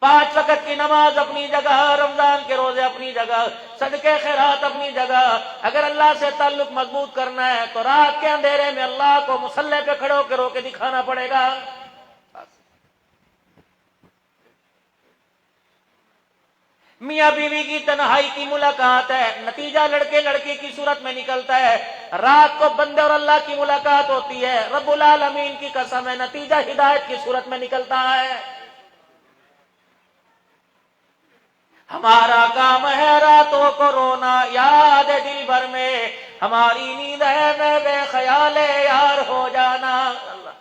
5 وقت کی نماز اپنی جگہ، رمضان کے روزے اپنی جگہ، صدقے خیرات اپنی جگہ۔ اگر اللہ سے تعلق مضبوط کرنا ہے تو رات کے اندھیرے میں اللہ کو مصلی پہ کھڑے ہو کے رو کے دکھانا پڑے گا۔ میاں بیوی کی تنہائی کی ملاقات ہے، نتیجہ لڑکے لڑکی کی صورت میں نکلتا ہے۔ رات کو بندے اور اللہ کی ملاقات ہوتی ہے، رب العالمین کی قسم ہے نتیجہ ہدایت کی صورت میں نکلتا ہے۔ ہمارا کام ہے راتوں کو رونا، یاد ہے دل بھر میں، ہماری نیند ہے میں بے خیال یار ہو جانا۔ اللہ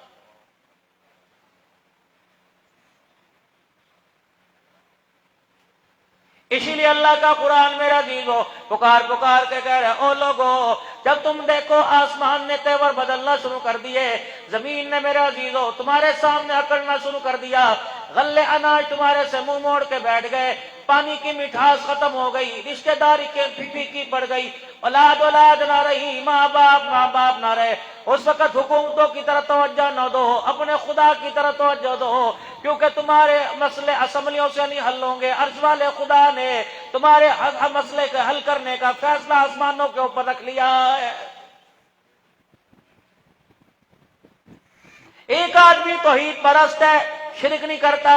اسی لیے اللہ کا قرآن میرا عزیزو پکار پکار کے کہہ رہے او لوگو، جب تم دیکھو آسمان نے تیور بدلنا شروع کر دیے، زمین نے میرے عزیزو تمہارے سامنے اکڑنا شروع کر دیا، غلے اناج تمہارے سے منہ موڑ کے بیٹھ گئے، پانی کی مٹھاس ختم ہو گئی، رشتہ داری کے پھیکی پڑ گئی، اولاد نہ رہی، ماں باپ نہ رہے، اس وقت حکومتوں کی طرف توجہ نہ دو، اپنے خدا کی طرف توجہ دو، کیونکہ تمہارے مسئلے اسمبلیوں سے نہیں حل ہوں گے، عرش والے خدا نے تمہارے مسئلے کے حل کرنے کا فیصلہ آسمانوں کے اوپر رکھ لیا ہے۔ ایک آدمی توحید پرست ہے، شرک نہیں کرتا،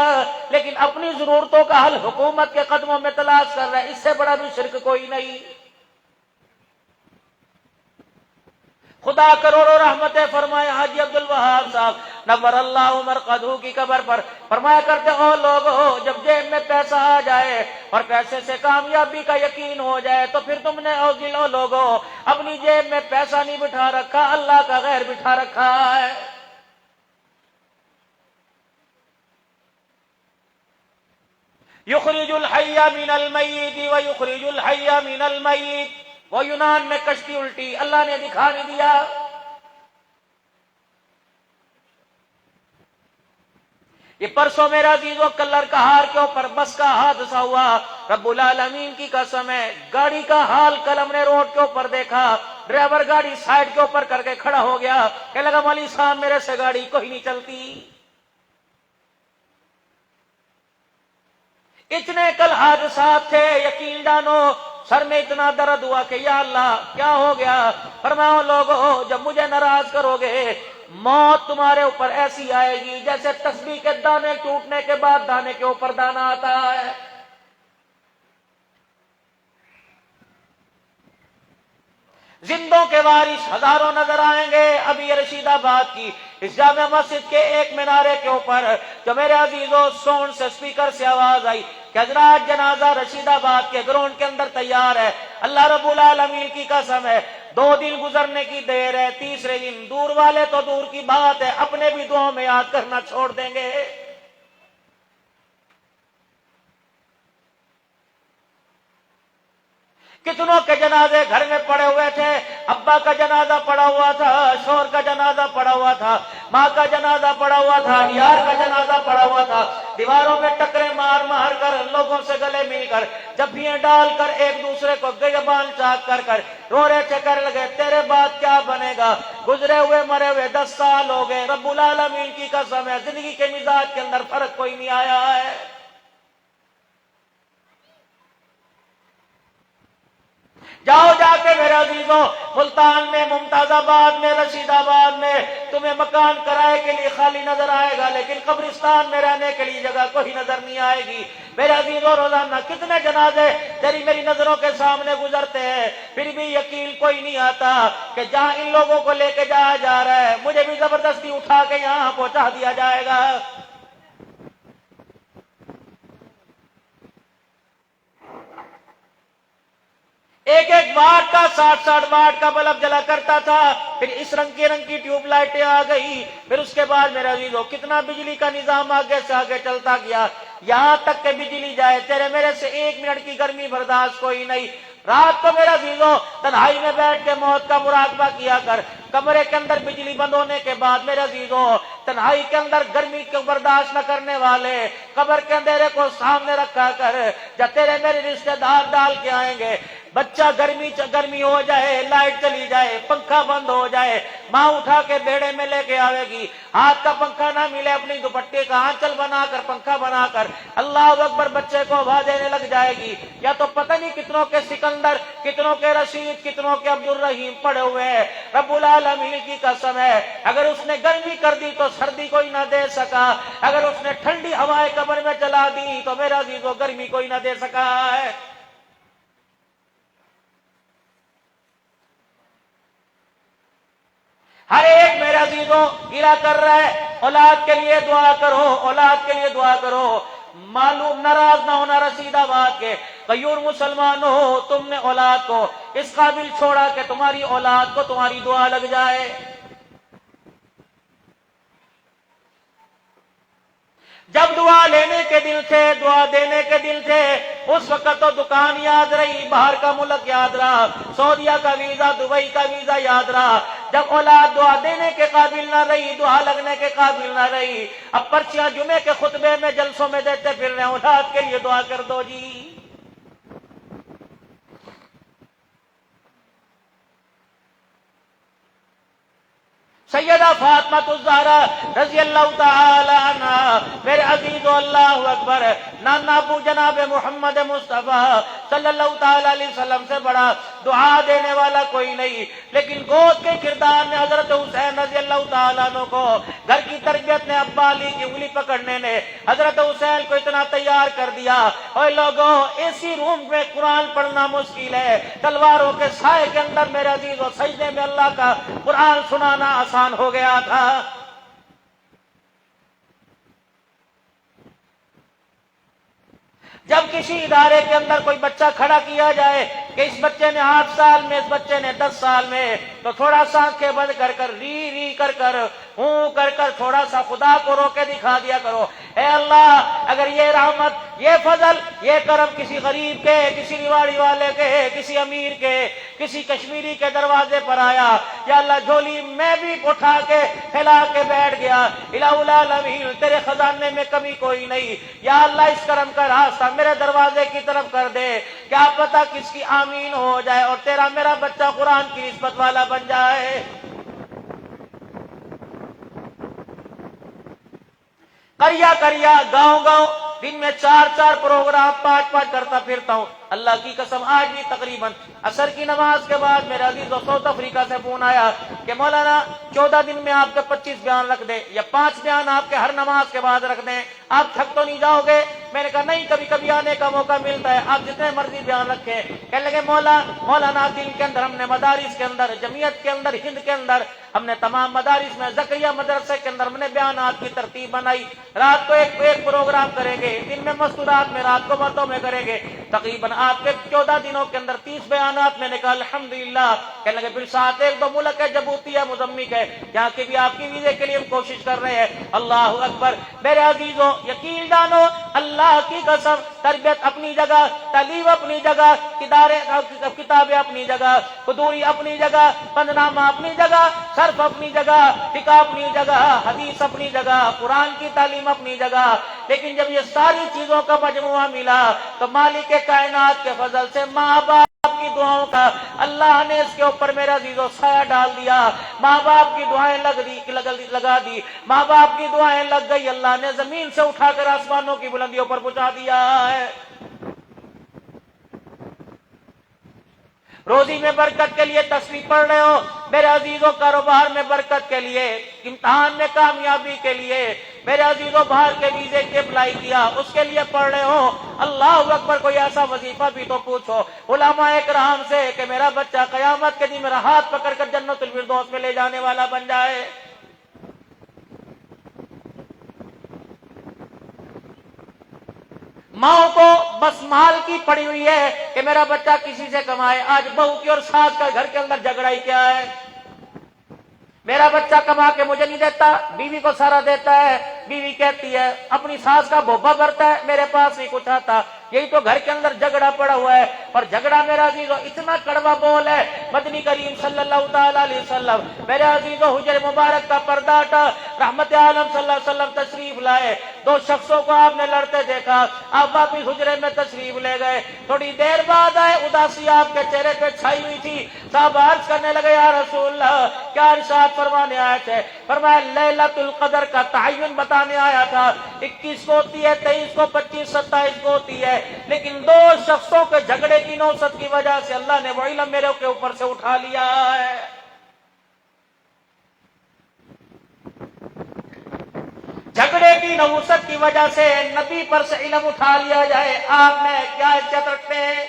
لیکن اپنی ضرورتوں کا حل حکومت کے قدموں میں تلاش کر رہا ہے، اس سے بڑا بھی شرک کوئی نہیں۔ خدا کروڑوں رحمتیں فرمائے حاجی عبد الوہاب صاحب نور اللہ مرقدہ کی قبر پر فرمایا کرتے او لوگو، جب جیب میں پیسہ آ جائے اور پیسے سے کامیابی کا یقین ہو جائے تو پھر تم نے او لوگو اپنی جیب میں پیسہ نہیں بٹھا رکھا، اللہ کا غیر بٹھا رکھا ہے۔ یخرج الحی من المیت ویخرج الحی من المیت، وہ یونان میں کشتی الٹی، اللہ نے دکھا نہیں دیا۔ یہ پرسوں میرا عزیزو کلر کہار کے اوپر بس کا حادثہ ہوا، رب العالمین کی قسم ہے گاڑی کا حال کل ہم نے روڈ کے اوپر دیکھا، ڈرائیور گاڑی سائڈ کے اوپر کر کے کھڑا ہو گیا، کہ لگا مولی صاحب میرے سے گاڑی کوئی نہیں چلتی۔ اتنے کل حادثات تھے، یقین جانو سر میں اتنا درد ہوا کہ یا اللہ کیا ہو گیا؟ فرماؤ لوگو جب مجھے ناراض کرو گے موت تمہارے اوپر ایسی آئے گی جیسے تسبیح کے دانے ٹوٹنے کے بعد دانے کے اوپر دانا آتا ہے۔ زندوں کے وارث ہزاروں نظر آئیں گے۔ ابھی یہ رشید آباد کی اس جامع مسجد کے ایک مینارے کے اوپر جو میرے عزیزوں ساؤنڈ سے اسپیکر سے آواز آئی کہ حضرات جنازہ رشید آباد کے گراؤنڈ کے اندر تیار ہے، اللہ رب العالمین کی قسم ہے 2 دن گزرنے کی دیر ہے، تیسرے دن دور والے تو دور کی بات ہے اپنے بھی دعاؤں میں یاد کرنا چھوڑ دیں گے۔ کتنوں کے جنازے گھر میں پڑے ہوئے تھے، ابا کا جنازہ پڑا ہوا تھا، شوہر کا جنازہ پڑا ہوا تھا، ماں کا جنازہ پڑا ہوا تھا، یار کا جنازہ پڑا ہوا تھا، دیواروں میں ٹکرے مار مار کر لوگوں سے گلے مل کر جبیاں ڈال کر ایک دوسرے کو گریبان چاک کر کر رو رہے تھے، کر لگے تیرے بعد کیا بنے گا؟ گزرے ہوئے مرے ہوئے 10 سال ہو گئے، رب العالمین کی قسم ہے زندگی کے مزاج کے اندر فرق کوئی نہیں آیا ہے۔ جاؤ جا کے میرے عزیزوں ملتان میں، ممتاز آباد میں، رشید آباد میں تمہیں مکان کرائے کے لیے خالی نظر آئے گا، لیکن قبرستان میں رہنے کے لیے جگہ کوئی نظر نہیں آئے گی۔ میرے عزیزوں روزانہ کتنے جنازے تیری میری نظروں کے سامنے گزرتے ہیں، پھر بھی یقین کوئی نہیں آتا کہ جہاں ان لوگوں کو لے کے جایا جا رہا ہے مجھے بھی زبردستی اٹھا کے یہاں پہنچا دیا جائے گا۔ ایک واٹ کا 60 واٹ کا بلب جلا کرتا تھا، پھر اس رنگ کی ٹیوب لائٹیں آ گئی، پھر اس کے بعد میرے عزیزوں کتنا بجلی کا نظام آگے سے آگے چلتا گیا، یہاں تک کہ بجلی جائے تیرے میرے سے 1 منٹ کی گرمی برداشت کوئی نہیں۔ رات کو میرا عزیزوں تنہائی میں بیٹھ کے موت کا مراقبہ کیا کر، کمرے کے اندر بجلی بند ہونے کے بعد میرے عزیزوں تنہائی کے اندر گرمی کو برداشت نہ کرنے والے قبر کے اندھیرے کو سامنے رکھا کر، جب تیرے میرے رشتہ دار ڈال کے آئیں گے بچہ گرمی ہو جائے، لائٹ چلی جائے، پنکھا بند ہو جائے، ماں اٹھا کے بیڑے میں لے کے آئے گی، ہاتھ کا پنکھا نہ ملے اپنی دوپٹے کا آنچل بنا کر پنکھا بنا کر اللہ اکبر بچے کو آواز دینے لگ جائے گی۔ یا تو پتہ نہیں کتنوں کے سکندر، کتنوں کے رشید، کتنوں کے عبد الرحیم پڑے ہوئے ہیں، رب العالمین کی قسم ہے اگر اس نے گرمی کر دی تو سردی کوئی نہ دے سکا، اگر اس نے ٹھنڈی ہوائیں قبر میں چلا دی تو میرا عزیزو گرمی کوئی نہ دے سکا ہے۔ ہر ایک میرا عزیزو گرا کر رہا ہے اولاد کے لیے دعا کرو، اولاد کے لیے دعا کرو، معلوم ناراض نہ ہونا رشید آباد کے غیور مسلمان ہو، تم نے اولاد کو اس قابل چھوڑا کہ تمہاری اولاد کو تمہاری دعا لگ جائے۔ جب دعا لینے کے دل تھے، دعا دینے کے دل تھے، اس وقت تو دکان یاد رہی، باہر کا ملک یاد رہا، سعودیہ کا ویزا، دبئی کا ویزا یاد رہا۔ جب اولاد دعا دینے کے قابل نہ رہی، دعا لگنے کے قابل نہ رہی، اب پرچیاں جمعے کے خطبے میں جلسوں میں دیتے پھر رہے ہیں، اولاد کے لیے دعا کر دو جی۔ سیدہ فاطمہ الزہرا رضی اللہ تعالی عنہ، میرے عزیز و اللہ اکبر، نانا ابو جناب محمد مصطفیٰ صلی اللہ تعالی علیہ وسلم سے بڑا دعا دینے والا کوئی نہیں، لیکن گود کے کردار نے حضرت حسین رضی اللہ تعالیٰ عنہ کو، گھر کی تربیت نے، ابا علی کی انگلی پکڑنے نے حضرت حسین کو اتنا تیار کر دیا۔ اوے لوگوں، اسی روم میں قرآن پڑھنا مشکل ہے، تلواروں کے سائے کے اندر میرے عزیز و سجدے میں اللہ کا قرآن سنانا آسان ہو گیا تھا۔ جب کسی ادارے کے اندر کوئی بچہ کھڑا کیا جائے کہ اس بچے نے 8 سال میں، اس بچے نے 10 سال میں، تو تھوڑا سا آنکھیں بند کر کر ری کر کر ہوں کر کر تھوڑا سا خدا کو رو کے دکھا دیا کرو، اے اللہ اگر یہ رحمت، یہ فضل، یہ کرم کسی غریب کے، کسی ریواڑی والے کے، کسی امیر کے، کسی کشمیری کے دروازے پر آیا، یا اللہ جھولی میں بھی اٹھا کے پھیلا کے بیٹھ گیا، الہ العالمین تیرے خزانے میں کمی کوئی نہیں، یا اللہ اس کرم کا راستہ میرے دروازے کی طرف کر دے، کیا پتہ کس کی آمین ہو جائے اور تیرا میرا بچہ قرآن کی نسبت والا بن جائے۔ کریا گاؤں دن میں 4 پروگرام 5 کرتا پھرتا ہوں، اللہ کی قسم آج بھی تقریباً عصر کی نماز کے بعد میرے عزیز و ساؤتھ افریقہ سے فون آیا کہ مولانا 14 دن میں آپ کے 25 بیان رکھ دیں یا 5 بیان آپ کے ہر نماز کے بعد رکھ دیں، آپ تھک تو نہیں جاؤ گے؟ میں نے کہا نہیں، کبھی کبھی آنے کا موقع ملتا ہے، آپ جتنے مرضی بیان رکھیں۔ کہنے لگے مولانا دن کے اندر ہم نے مدارس کے اندر، جمعیت کے اندر، ہند کے اندر ہم نے تمام مدارس میں، زکریا مدرسے کے اندر ہم نے بیانات کی ترتیب بنائی، رات کو ایک پروگرام کریں گے، دن میں مستورات میں، رات کو باتوں میں کریں گے، تقریباً آپ کے 14 دنوں کے اندر 30 بیانات میں نے کہا الحمدللہ۔ کہنے لگے پھر ساتھ 1-2 ملک ہے، جبوتی ہے، موزمبیق ہے، یہاں کی بھی آپ کی ویزے کے لیے ہم کوشش کر رہے ہیں۔ اللہ اکبر میرے عزیزوں، یقین جانو اللہ کی قسم، تربیت اپنی جگہ، تعلیم اپنی جگہ، کتابیں اپنی جگہ، حضوری اپنی جگہ، پندنامہ اپنی جگہ، صرف اپنی جگہ، فقہ اپنی جگہ، حدیث اپنی جگہ، قرآن کی تعلیم اپنی جگہ، لیکن جب یہ ساری چیزوں کا مجموعہ ملا تو مالک کائنات کے فضل سے ماں باپ کی دعاؤں کا اللہ نے اس کے اوپر میرا عزیزو سایہ ڈال دیا، ماں باپ کی دعائیں لگا دی، ماں باپ کی دعائیں لگ گئی، اللہ نے زمین سے اٹھا کر آسمانوں کی بلندیوں پر پہنچا دیا ہے۔ روزی میں برکت کے لیے تسبیح پڑھ رہے ہو میرے عزیزوں، کاروبار میں برکت کے لیے، امتحان میں کامیابی کے لیے میرے عزیزوں، باہر کے ویزے کی اپلائی کیا اس کے لیے پڑھ رہے ہو، اللہ اکبر کوئی ایسا وظیفہ بھی تو پوچھو علماء کرام سے کہ میرا بچہ قیامت کے دن میرا ہاتھ پکڑ کر جنت الفردوس میں لے جانے والا بن جائے۔ ماں کو بس مال کی پڑی ہوئی ہے کہ میرا بچہ کسی سے کمائے، آج بہو کی اور ساس کا گھر کے اندر جھگڑا ہی کیا ہے، میرا بچہ کما کے مجھے نہیں دیتا، بیوی کو سارا دیتا ہے، بیوی کہتی ہے اپنی ساس کا بھوبا بھرتا ہے، میرے پاس نہیں کچھ آتا، یہی تو گھر کے اندر جھگڑا پڑا ہوا ہے۔ اور جھگڑا میرا عزیزو اتنا کڑوا بول ہے، مدنی کریم صلی اللہ تعالیٰ علیہ وسلم میرے عزیزو حجر مبارک کا پردہ ہٹا، رحمت عالم صلی اللہ علیہ وسلم تشریف لائے، دو شخصوں کو آپ نے لڑتے دیکھا، آپ واپس حجرے میں تشریف لے گئے، تھوڑی دیر بعد آئے، اداسی آپ کے چہرے پہ چھائی ہوئی تھی، صاحب عرض کرنے لگے یا رسول اللہ کیا ارشاد فرمانے آئے تھے؟ فرمایا لیلۃ القدر کا تعین بتانے آیا تھا، 21 کو ہوتی ہے، 23 کو، 25، 27 کو ہوتی ہے، لیکن دو شخصوں کے جھگڑے کی نوست کی وجہ سے اللہ نے وہ علم میرے کے اوپر سے اٹھا لیا ہے۔ جھگڑے کی نوست کی وجہ سے نبی پر سے علم اٹھا لیا جائے، آپ میں کیا عزت رکھتے ہیں؟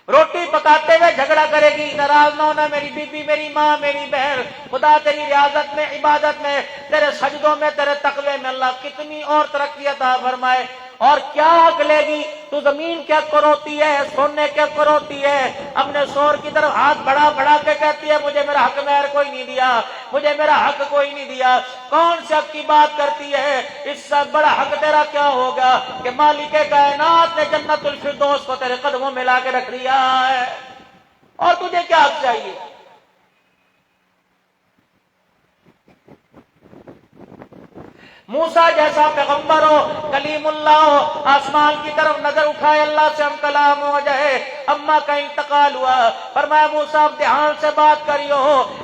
روٹی پکاتے ہوئے جھگڑا کرے گی، ناراض نہ ہونا میری بیوی، میری ماں، میری بہن، خدا تیری ریاضت میں، عبادت میں، تیرے سجدوں میں، تیرے تقوی میں اللہ کتنی اور ترقی عطا فرمائے۔ اور کیا حق لے گی تو؟ زمین کیا کروتی ہے، سونے کیا کروتی ہے، اپنے شوہر کی طرف ہاتھ بڑھا بڑھا کے کہتی ہے مجھے میرا حق مہر کوئی نہیں دیا، مجھے میرا حق کوئی نہیں دیا۔ کون سے حق کی بات کرتی ہے؟ اس سے بڑا حق تیرا کیا ہوگا کہ مالک کائنات نے جنت الفردوس کو تیرے قدموں میں لا کے رکھ دیا ہے، اور تجھے کیا حق چاہیے؟ موسیٰ جیسا پیغمبر ہو، کلیم اللہ ہو، آسمان کی طرف نظر اٹھائے اللہ سے ہم کلام ہو جائے، اما کا انتقال ہوا، فرمایا موسیٰ اب دھیان سے بات کریو،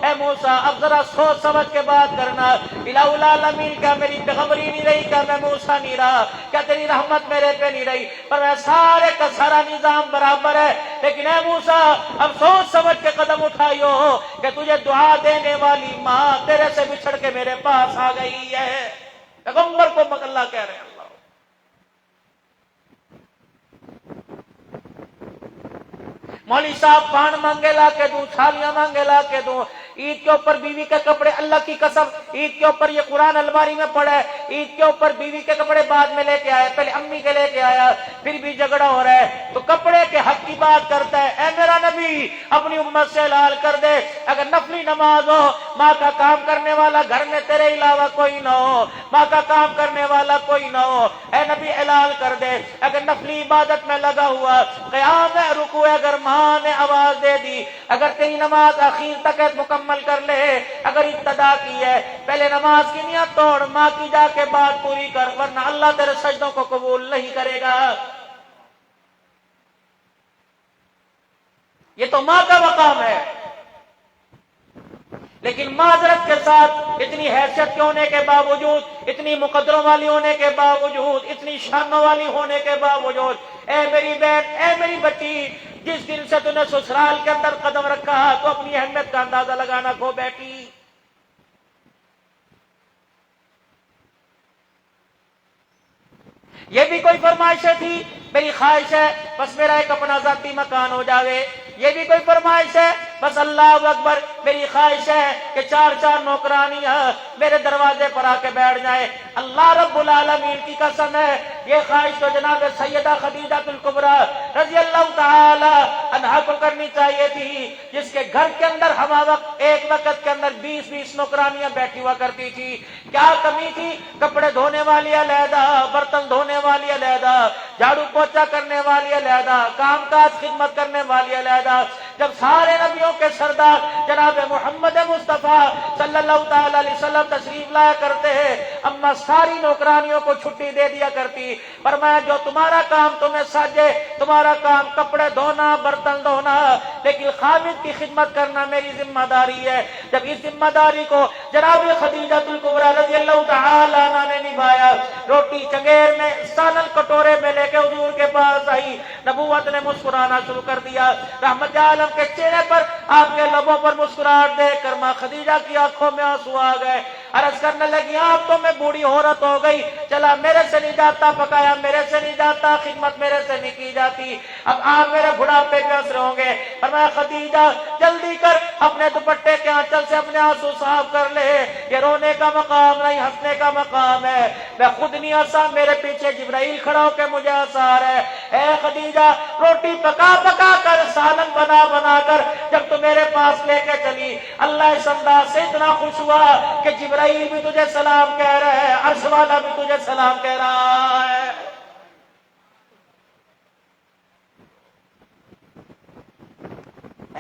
اے موسیٰ اب ذرا سوچ سمجھ کے بات کرنا، الہ العالمین کیا میری پیغمبری نہیں رہی، کیا میں موسیٰ نہیں رہا، کیا تیری رحمت میرے پہ نہیں رہی؟ فرمایا سارے کا سارا نظام برابر ہے، لیکن اے موسیٰ اب سوچ سمجھ کے قدم اٹھائیو کہ تجھے دعا دینے والی ماں تیرے سے بچھڑ کے میرے پاس آ گئی ہے۔ پیغمبر کو اللہ کہہ رہے ہیں، اللہ مولوی صاحب پان مانگے لا کے دوں، چھالیاں مانگے لا کے دوں، عید کے اوپر بیوی کے کپڑے، اللہ کی قسم عید کے اوپر یہ قرآن الماری میں پڑا ہے، عید کے اوپر بیوی کے کپڑے بعد میں لے کے آیا، پہلے امی کے لے کے آیا، پھر بھی جھگڑا ہو رہا ہے تو کپڑے کے حق کی بات کرتا ہے۔ اے میرا نبی اپنی امت سے اعلان کر دے اگر نفلی نماز ہو، ماں کا کام کرنے والا گھر میں تیرے علاوہ کوئی نہ ہو، ماں کا کام کرنے والا کوئی نہ ہو، اے نبی اعلان کر دے اگر نفلی عبادت میں لگا ہوا، قیام ہے، رکوع ہے، اگر ماں نے آواز دے دی، اگر تیری نماز آخر تک مکمل کر لے، اگر ابتدا کی ہے پہلے نماز کی نیت توڑ، ماں کی جا کے بات پوری کر، ورنہ اللہ تیرے سجدوں کو قبول نہیں کرے گا۔ یہ تو ماں کا مقام ہے، لیکن معذرت کے ساتھ اتنی حیثیت کے ہونے کے باوجود، اتنی مقدروں والی ہونے کے باوجود، اتنی شانوں والی ہونے کے باوجود، اے میری بہن، اے میری بچی، جس دن سے تو نے سسرال کے اندر قدم رکھا تو اپنی اہمیت کا اندازہ لگانا کھو بیٹھی۔ یہ بھی کوئی فرمائشیں تھی؟ میری خواہش ہے بس میرا ایک اپنا ذاتی مکان ہو جاوے، یہ بھی کوئی فرمائش ہے؟ بس اللہ اکبر، میری خواہش ہے کہ 4 نوکرانیاں میرے دروازے پر آ کے بیٹھ جائیں۔ اللہ رب العالمین کی قسم ہے یہ خواہش تو جناب سیدہ خدیجہ الکبریٰ رضی اللہ تعالی عنہا کو کرنی چاہیے تھی، جس کے گھر کے اندر ہم وقت ایک وقت کے اندر 20 نوکرانیاں بیٹھی ہوا کرتی تھی۔ کیا کمی تھی؟ کپڑے دھونے والی علیحدہ، برتن دھونے والی علیحدہ، جھاڑو پوچھا کرنے والی علیحدہ، کام کاج خدمت کرنے والی علیحدہ۔ جب سارے نبیوں کے سردار جناب محمد مصطفیٰ صلی اللہ تعالی علیہ وسلم تشریف لایا کرتے ہیں، اما ساری نوکرانیوں کو چھٹی دے دیا کرتی، فرمایا جو تمہارا کام تمہیں ساجے، تمہارا کام کپڑے دھونا، برتن دھونا، لیکن خامد کی خدمت کرنا میری ذمہ داری ہے۔ جب اس ذمہ داری کو جناب خدیجہ الکبریٰ رضی اللہ تعالی عنہا نے نبھایا، روٹی چنگیر میں، سالن کٹورے میں لے کے حضور کے پاس آئی، نبوت نے مسکرانا شروع کر دیا، رحمت عالم کے چہرے پر، آپ کے لبوں پر مسکراہٹ دیکھ کر ماں خدیجہ کی آنکھوں میں آنسو آ گئے، عرض کرنے لگی اب تو میں بوڑھی عورت ہو گئی، چلا میرے سے نہیں جاتا پکایا، میرے سے نہیں جاتا خدمت میرے سے نہیں کی جاتی، اب آپ میرے بڑھاپے پہ اثر ہوں گے۔ فرمایا خدیجہ جلدی کر اپنے دوپٹے کے آنچل سے اپنے آنسو صاف کر لے، یہ رونے کا مقام نہیں ہنسنے کا مقام ہے، میں خود نہیں ہنسا، میرے پیچھے جبرائیل کھڑا ہو کے مجھے ہنسا رہا ہے۔ اے خدیجہ روٹی پکا پکا کر، سالن بنا بنا کر جب تو میرے پاس لے کے چلی، اللہ اس انداز سے اتنا خوش ہوا کہ جبرائیل بھی تجھے سلام کہہ رہا ہے، عرش والا بھی تجھے سلام کہہ رہا ہے۔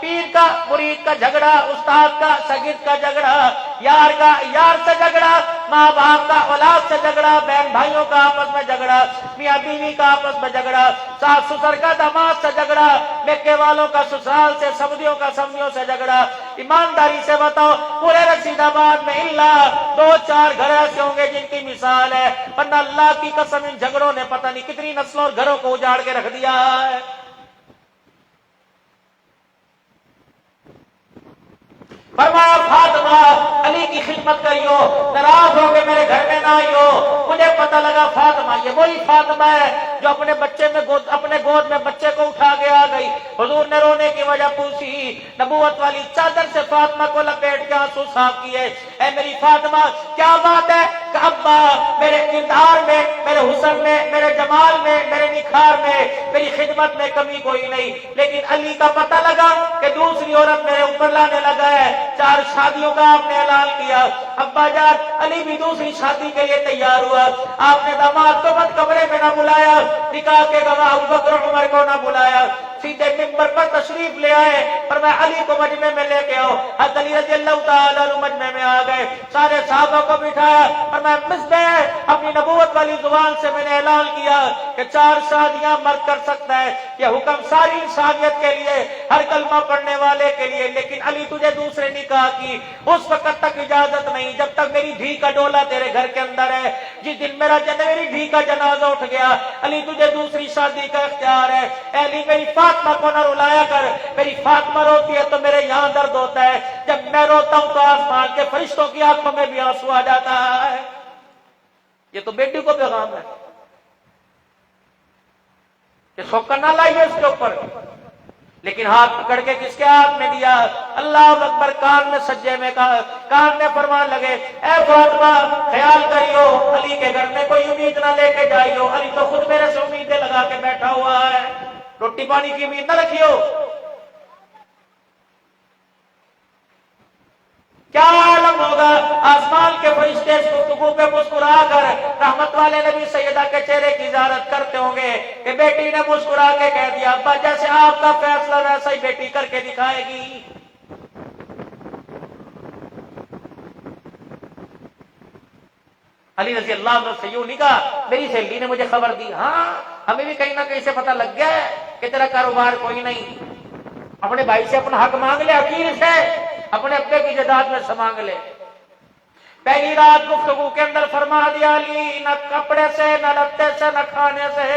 پیر کا مرید کا جھگڑا، استاد کا شاگرد کا جھگڑا، یار کا یار سے جھگڑا، ماں باپ کا اولاد سے جھگڑا، بہن بھائیوں کا آپس میں جھگڑا، میاں بیوی کا آپس میں جھگڑا، ساس سسر کا داماد سے جھگڑا، میکے والوں کا سسرال سے، سمدھیوں کا سمدھیوں سے جھگڑا۔ ایمانداری سے بتاؤ پورے رشید آباد میں الا 2-4 گھر ایسے ہوں گے جن کی مثال ہے، ورنہ اللہ کی قسم ان جھگڑوں نے پتہ نہیں کتنی نسلوں اور گھروں کو اجاڑ کے رکھ دیا ہے۔ فرمایا فاطمہ علی کی خدمت کریو، ناراض ہو کے میرے گھر میں نہ آئیو۔ مجھے پتہ لگا فاطمہ یہ وہی فاطمہ ہے جو اپنے گود میں بچے کو اٹھا کے آ گئی۔ حضور نے رونے کی وجہ پوچھی، نبوت والی چادر سے فاطمہ کو لپیٹ کے آنسو صاف کیے۔ اے میری فاطمہ کیا بات ہے کہ ابا میرے کردار میں، میرے حسن میں، میرے جمال میں، میرے نکھار میں، میری خدمت میں کمی کوئی نہیں، لیکن علی کا پتہ لگا کہ دوسری عورت میرے اوپر لانے لگا ہے۔ 4 شادیوں کا آپ نے اعلان کیا، ابا جان علی بھی دوسری شادی کے لیے تیار ہوا۔ آپ نے داماد کو مت کمرے میں نہ بلایا، نکاح کے گواہ ابوبکر عمر کو نہ بلایا، سیدھے ممبر پر تشریف لے آئے اور میں علی کو مجمع میں لے کے آؤ۔ حضرت علی رضی اللہ تعالیٰ عنہ مجمع میں آ گئے، سارے صحابہ کو بٹھایا اور میں مصباح اپنی نبوت والی زبان سے میں نے اعلان کیا کہ 4 شادیاں مرد کر سکتا ہے، یہ حکم ساری انسانیت کے لیے، ہر کلمہ پڑھنے والے کے لیے، لیکن علی تجھے دوسرے نکاح کی اس وقت تک اجازت نہیں جب تک میری دھی کا ڈولا تیرے گھر کے اندر ہے۔ جس دن میری دھی کا جنازہ اٹھ گیا، علی تجھے دوسری شادی کا اختیار ہے۔ اے علی میری فاطمہ کو نہ رلایا کر، میری فاطمہ روتی ہے تو میرے یہاں درد ہوتا ہے، جب میں روتا ہوں تو آسمان کے فرشتوں کی آنکھوں میں بھی آنسو آ جاتا ہے۔ یہ تو بیٹی کو پیغام ہے کہ سوکر نہ لائیے اس کے اوپر، لیکن ہاتھ پکڑ کے کس کے ہاتھ میں دیا؟ اللہ اکبر، کان میں سجے میں کان میں فرمان لگے، اے فاطمہ خیال کریو علی کے گھر میں کوئی امید نہ لے کے جائیو، علی تو خود میرے سے امیدیں لگا کے بیٹھا ہوا ہے، روٹی پانی کی امید نہ رکھیو۔ کیا عالم ہوگا، آسمان کے فرشتے اس گفتگو پہ مسکرا کر رحمت والے نبی سیدہ کے چہرے کی زیارت کرتے ہوں گے کہ بیٹی نے مسکرا کے کہہ دیا ابا جیسے آپ کا فیصلہ ویسا ہی بیٹی کر کے دکھائے گی۔ علی رضی اللہ عنہ سے یوں نہیں کہا، میری سہیلی نے مجھے خبر دی، ہاں ہمیں بھی کہیں نہ کہیں سے پتہ لگ گیا ہے کہ تیرا کاروبار کوئی نہیں، اپنے بھائی سے اپنا حق مانگ لے، عقیل سے اپنے ابے کی جائیداد میں سے مانگ لے۔ پہلی رات گفتگو کے اندر فرما دیا علی نہ کپڑے سے، نہ لتے سے، نہ کھانے سے،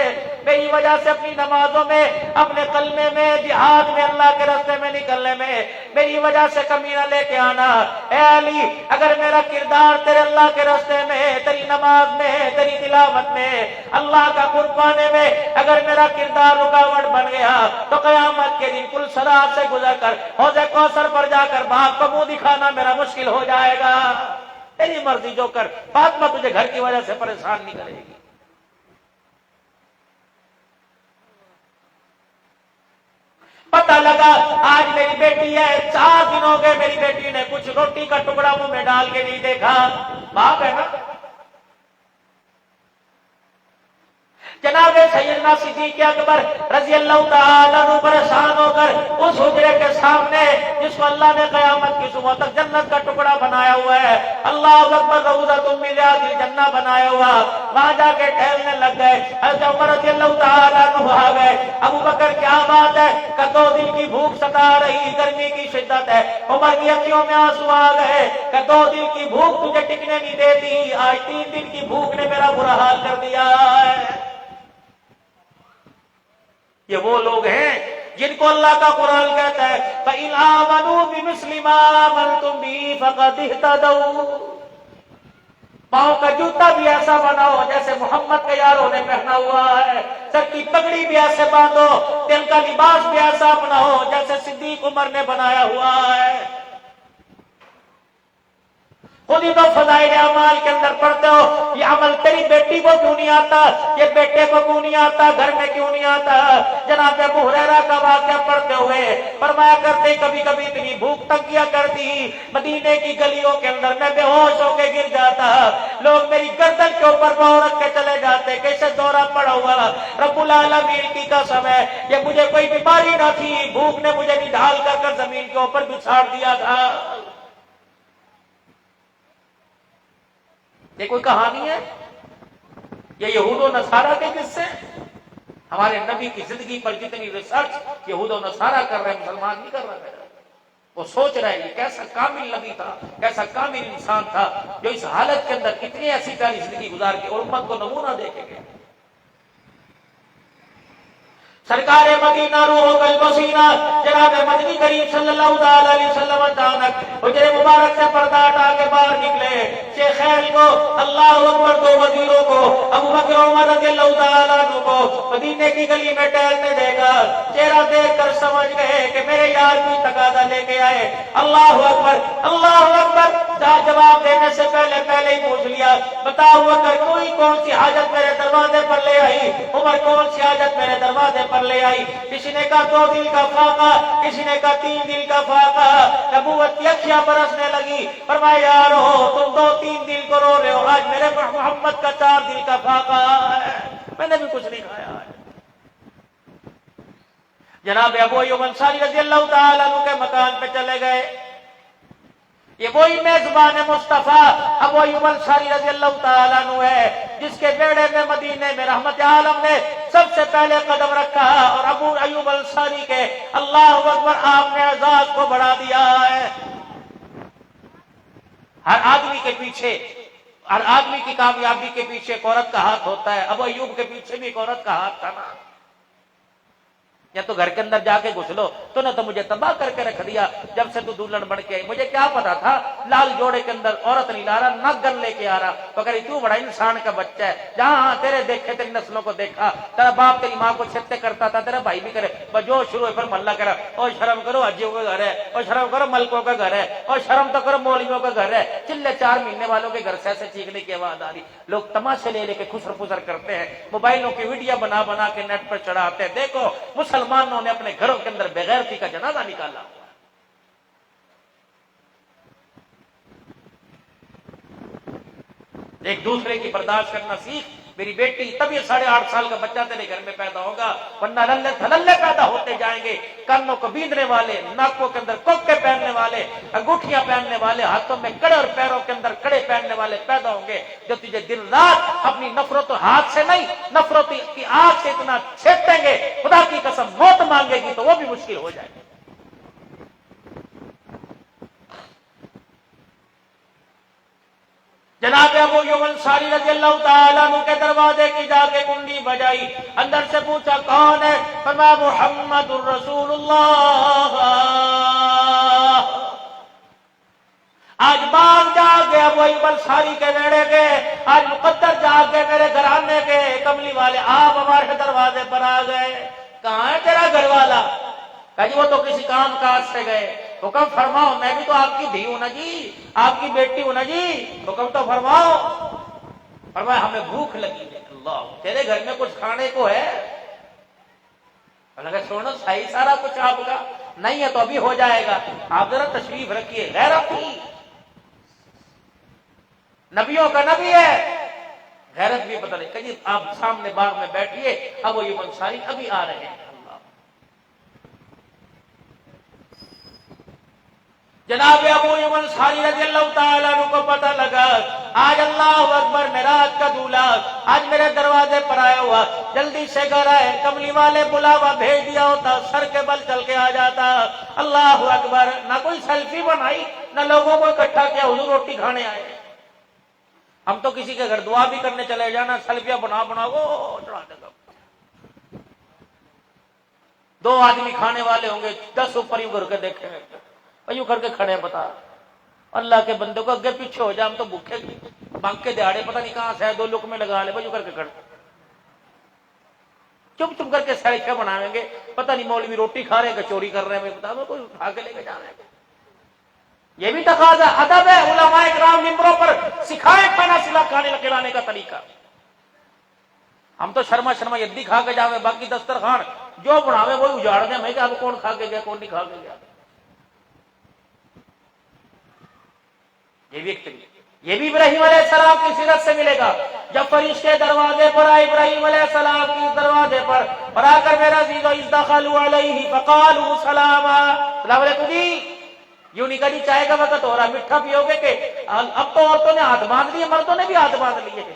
میری وجہ سے اپنی نمازوں میں، اپنے کلمے میں، جہاد میں، اللہ کے راستے میں نکلنے میں میری وجہ سے کمی نہ لے کے آنا۔ اے علی اگر میرا کردار تیرے اللہ کے راستے میں، تیری نماز میں، تیری تلاوت میں، اللہ کا قرب پانے میں اگر میرا کردار رکاوٹ بن گیا تو قیامت کے دن کل صراط سے گزر کر حوض کوثر پر جا کر باپ کو منہ دکھانا میرا مشکل ہو جائے گا۔ تیری مرضی جو کر، فاطمہ تجھے گھر کی وجہ سے پریشان نہیں کرے گی۔ پتہ لگا آج میری بیٹی ہے، 4 دن ہو گئے میری بیٹی نے کچھ روٹی کا ٹکڑا منہ میں ڈال کے نہیں دیکھا۔ باپ ہے نا۔ جناب سیدنا صدیق اکبر رضی اللہ تعالیٰ عنہ پریشان ہو کر اس حجرے کے سامنے جس کو اللہ نے قیامت کی صبح تک جنت کا ٹکڑا بنایا ہوا ہے، اللہ اکبر، روضۃ من ریاض الجنہ بنایا ہوا، وہاں جا کے ٹہلنے لگ گئے۔ حضرت عمر رضی اللہ تعالیٰ عنہ آ گئے، ابو بکر کیا بات ہے کہ 2 دن کی بھوک ستا رہی، گرمی کی شدت ہے۔ عمر کی اکھیوں میں آنسو آ گئے کہ 2 دن کی بھوک تجھے ٹکنے نہیں دیتی، آج 3 دن کی بھوک نے میرا برا حال کر دیا ہے۔ یہ وہ لوگ ہیں جن کو اللہ کا قرآن کہتا ہے فَإِنْ آمَنُوا بِمِثْلِ مَا آمَنْتُمْ بِهِ فَقَدِ اهْتَدَوْا۔ پاؤں کا جوتا بھی ایسا بناؤ جیسے محمد کے یاروں نے پہنا ہوا ہے، سر کی پگڑی بھی ایسے باندھو، دل کا لباس بھی ایسا بناؤ جیسے صدیق عمر نے بنایا ہوا ہے۔ خود ہی تو فضائل اعمال کے اندر پڑھتے ہو یہ عمل تیری بیٹی کو کیوں نہیں آتا، یہ بیٹے کو کیوں نہیں آتا، گھر میں کیوں نہیں آتا۔ جناب ابو ہریرہ کا واقعہ پڑھتے ہوئے فرمایا کرتے کبھی کبھی اتنی بھوک تنگ کیا کرتی مدینے کی گلیوں کے اندر میں بے ہوش ہو کے گر جاتا، لوگ میری گردن کے اوپر پاؤں رکھ کے چلے جاتے، کیسے دورہ پڑا ہوا، رب العالمین کی قسم ہے یہ مجھے کوئی بیماری نہ تھی، بھوک نے مجھے نڈھال کر زمین کے اوپر بچھاڑ دیا تھا۔ یہ کوئی کہانی ہے؟ یہ یہود و نصارہ کے قصے؟ ہمارے نبی کی زندگی پر جتنی ریسرچ یہود و نصارہ کر رہے ہیں، مسلمان نہیں کر رہے ہیں۔ وہ سوچ رہے ہیں یہ کیسا کامل نبی تھا، کیسا کامل انسان تھا جو اس حالت کے اندر اتنی ایسی پیاری زندگی گزار کے اور امت کو نمونہ دے کے گئے۔ سرکار مدینہ روح البصیرہ جناب مدنی کریم صلی اللہ علیہ وسلم اچانک حجرے مبارک سے پردہ ہٹا کے باہر نکلے، شیخین کو، اللہ اکبر، دو وزیروں کو، ابو بکر عمر رضی اللہ تعالیٰ عنہ کو مدینے کی گلی میں ٹہلتے دیکھا، چہرہ دیکھ کر سمجھ گئے کہ میرے یار بھی تقاضا لے کے آئے۔ اللہ اکبر، اللہ اکبر، جواب دینے سے پہلے ہی پوچھ لیا، بتاؤ اگر کوئی کون سی حاجت میرے دروازے پر لے آئی، عمر کون سی حاجت میرے دروازے پر لے آئی؟ کسی نے کہا 2 دل کا فاقہ، کسی نے کہا 3 دل کا فاقہ۔ نبوت کی اکھیاں برسنے لگی، فرمایا یارو تم 2-3 دل کو رو رہے ہو، آج میرے محمد کا 4 دل کا فاقہ ہے، میں نے بھی کچھ نہیں کھایا ہے۔ جناب ابو ایوب انصاری رضی اللہ تعالیٰ عنہ کے مکان پہ چلے گئے، یہ وہی میزبان مصطفیٰ ابو ایوب انصاری رضی اللہ تعالیٰ عنہ ہے جس کے بیڑے میں مدینے میں رحمت عالم نے سب سے پہلے قدم رکھا، اور ابو ایوب انصاری کے اللہ اکبر آپ نے اعزاز کو بڑھا دیا ہے۔ ہر آدمی کے پیچھے، ہر آدمی کی کامیابی کے پیچھے ایک عورت کا ہاتھ ہوتا ہے، ابو ایوب کے پیچھے بھی ایک عورت کا ہاتھ تھا نا۔ یا تو گھر کے اندر جا کے گھس لو، تو نے تو مجھے تباہ کر کے رکھ دیا جب سے تو دلہن بن کے آئی، مجھے کیا پتا تھا لال جوڑے کے اندر عورت نہیں لا رہا، نہ گن لے کے آ رہا، تو اگر تو بڑا انسان کا بچہ ہے، جہاں تیرے دیکھے تیری نسلوں کو دیکھا، تیرا باپ تیری ماں کو چھتے کرتا تھا، تیرا بھائی بھی کرے، جو شروع ہے پھر محلہ کرا، اور شرم کرو حجیوں کا گھر ہے، اور شرم کرو ملکوں کا گھر ہے، اور شرم تو کرو مولویوں کا گھر ہے، چلے 4 مہینے والوں کے گھر سے ایسے چیخنے کی آواز آ رہی، لوگ تماشے لے لے کے خسر پسر کرتے ہیں، موبائلوں کی ویڈیو بنا بنا کے نیٹ پر چڑھاتے ہیں، دیکھو مسلمانوں نے اپنے گھروں کے اندر بغیرتی کا جنازہ نکالا۔ ایک دوسرے کی برداشت کرنا سیکھ میری بیٹی، تب یہ 8.5 سال کا بچہ تیرے گھر میں پیدا ہوگا، ورنہ للے تھللے پیدا ہوتے جائیں گے، کانوں کو بیندنے والے، ناکوں کے اندر کوکے پہننے والے، انگوٹھیاں پہننے والے، ہاتھوں میں کڑے اور پیروں کے اندر کڑے پہننے والے پیدا ہوں گے، جو تجھے دن رات اپنی نفرت و ہاتھ سے نہیں، نفرت کی آگ سے اتنا چھیڑیں گے، خدا کی قسم موت مانگے گی تو وہ بھی مشکل ہو جائے گی۔ جناب ابو ایوب انصاری رضی اللہ تعالیٰ عنہ کے دروازے کی جا کے کنڈی بجائی، اندر سے پوچھا کون ہے؟ فرمایا محمد الرسول اللہ۔ آج باغ جاگ گئے ابو ایوب انصاری کے بیڑے کے، آج مقدر جاگ گئے میرے گھرانے کے، کملی والے آپ ہمارے دروازے پر آ گئے، کہاں ہے تیرا گھر والا؟ کہا جی وہ تو کسی کام کاج سے گئے، حکم فرماؤ، میں بھی تو آپ کی دھی ہوں نا جی، آپ کی بیٹی ہوں نا جی، حکم تو فرماؤ۔ فرمایا ہمیں بھوک لگی ہے، اللہ تیرے گھر میں کچھ کھانے کو ہے؟ لگا سونا صحیح سارا کچھ آپ کا نہیں ہے تو ابھی ہو جائے گا، آپ ذرا تشریف رکھیے، غیرت تھی، نبیوں کا نبی ہے، غیرت بھی پتہ نہیں، کہ آپ سامنے باغ میں بیٹھیے، ابو ایوب انصاری ابھی آ رہے ہیں۔ جناب ابو ایوب انصاری رضی اللہ تعالیٰ عنہ کو پتہ لگا آج اللہ اکبر معراج کا دولہا آج میرے دروازے پر آیا ہوا، جلدی سے گھر آئے، کملی والے بلاوا بھیج دیا ہوتا، سر کے بل چل کے آ جاتا۔ اللہ اکبر، نہ کوئی سیلفی بنائی، نہ لوگوں کو اکٹھا کیا، حضور روٹی کھانے آئے۔ ہم تو کسی کے گھر دعا بھی کرنے چلے جانا، سیلفیاں بنا وہ چڑھا دے گا، 2 آدمی کھانے والے ہوں گے، 10 اوپر یوں کر کے دیکھیں گے، یوں کر کے کھڑے، بتا اللہ کے بندے کو اگے پیچھے ہو جائے، ہم تو بھوکے مانگ کے دیہڑے پتہ نہیں کہاں سے 2 لقمے لگا لے، یوں کر کے کھڑے، چپ چپ کر کے سیلفیاں بنائیں گے، پتہ نہیں مولوی روٹی کھا رہے ہیں کہ چوری کر رہے ہیں، بتا دو کوئی اٹھا کے لے کے جا رہے ہیں۔ یہ بھی تقاضا ادب ہے، علماء کرام ممبروں پر سکھائے کھانا کھانے کھلانے کا طریقہ۔ ہم تو شرما یدی کھا کے جاوے، باقی دسترخوان جو بناوے وہی اجاڑ دیں، میں کہ اب کون کھا کے گیا کون نہیں کھا کے گیا۔ یہ بھی ایک طریقہ، یہ بھی ابراہیم علیہ السلام کی سیرت سے ملے گا۔ جب فرشتے دروازے پر آئے ابراہیم علیہ السلام کی دروازے پر اور آ کر میرا عزیزو اذ دخلوا علیہ فقالوا سلاما، السلام علیکم جی، یوں نہیں کہا جی چائے کا وقت ہو رہا میٹھا پیو گے کہ اب تو عورتوں نے ہاتھ باندھ لیے، مردوں نے بھی ہاتھ باندھ لیے۔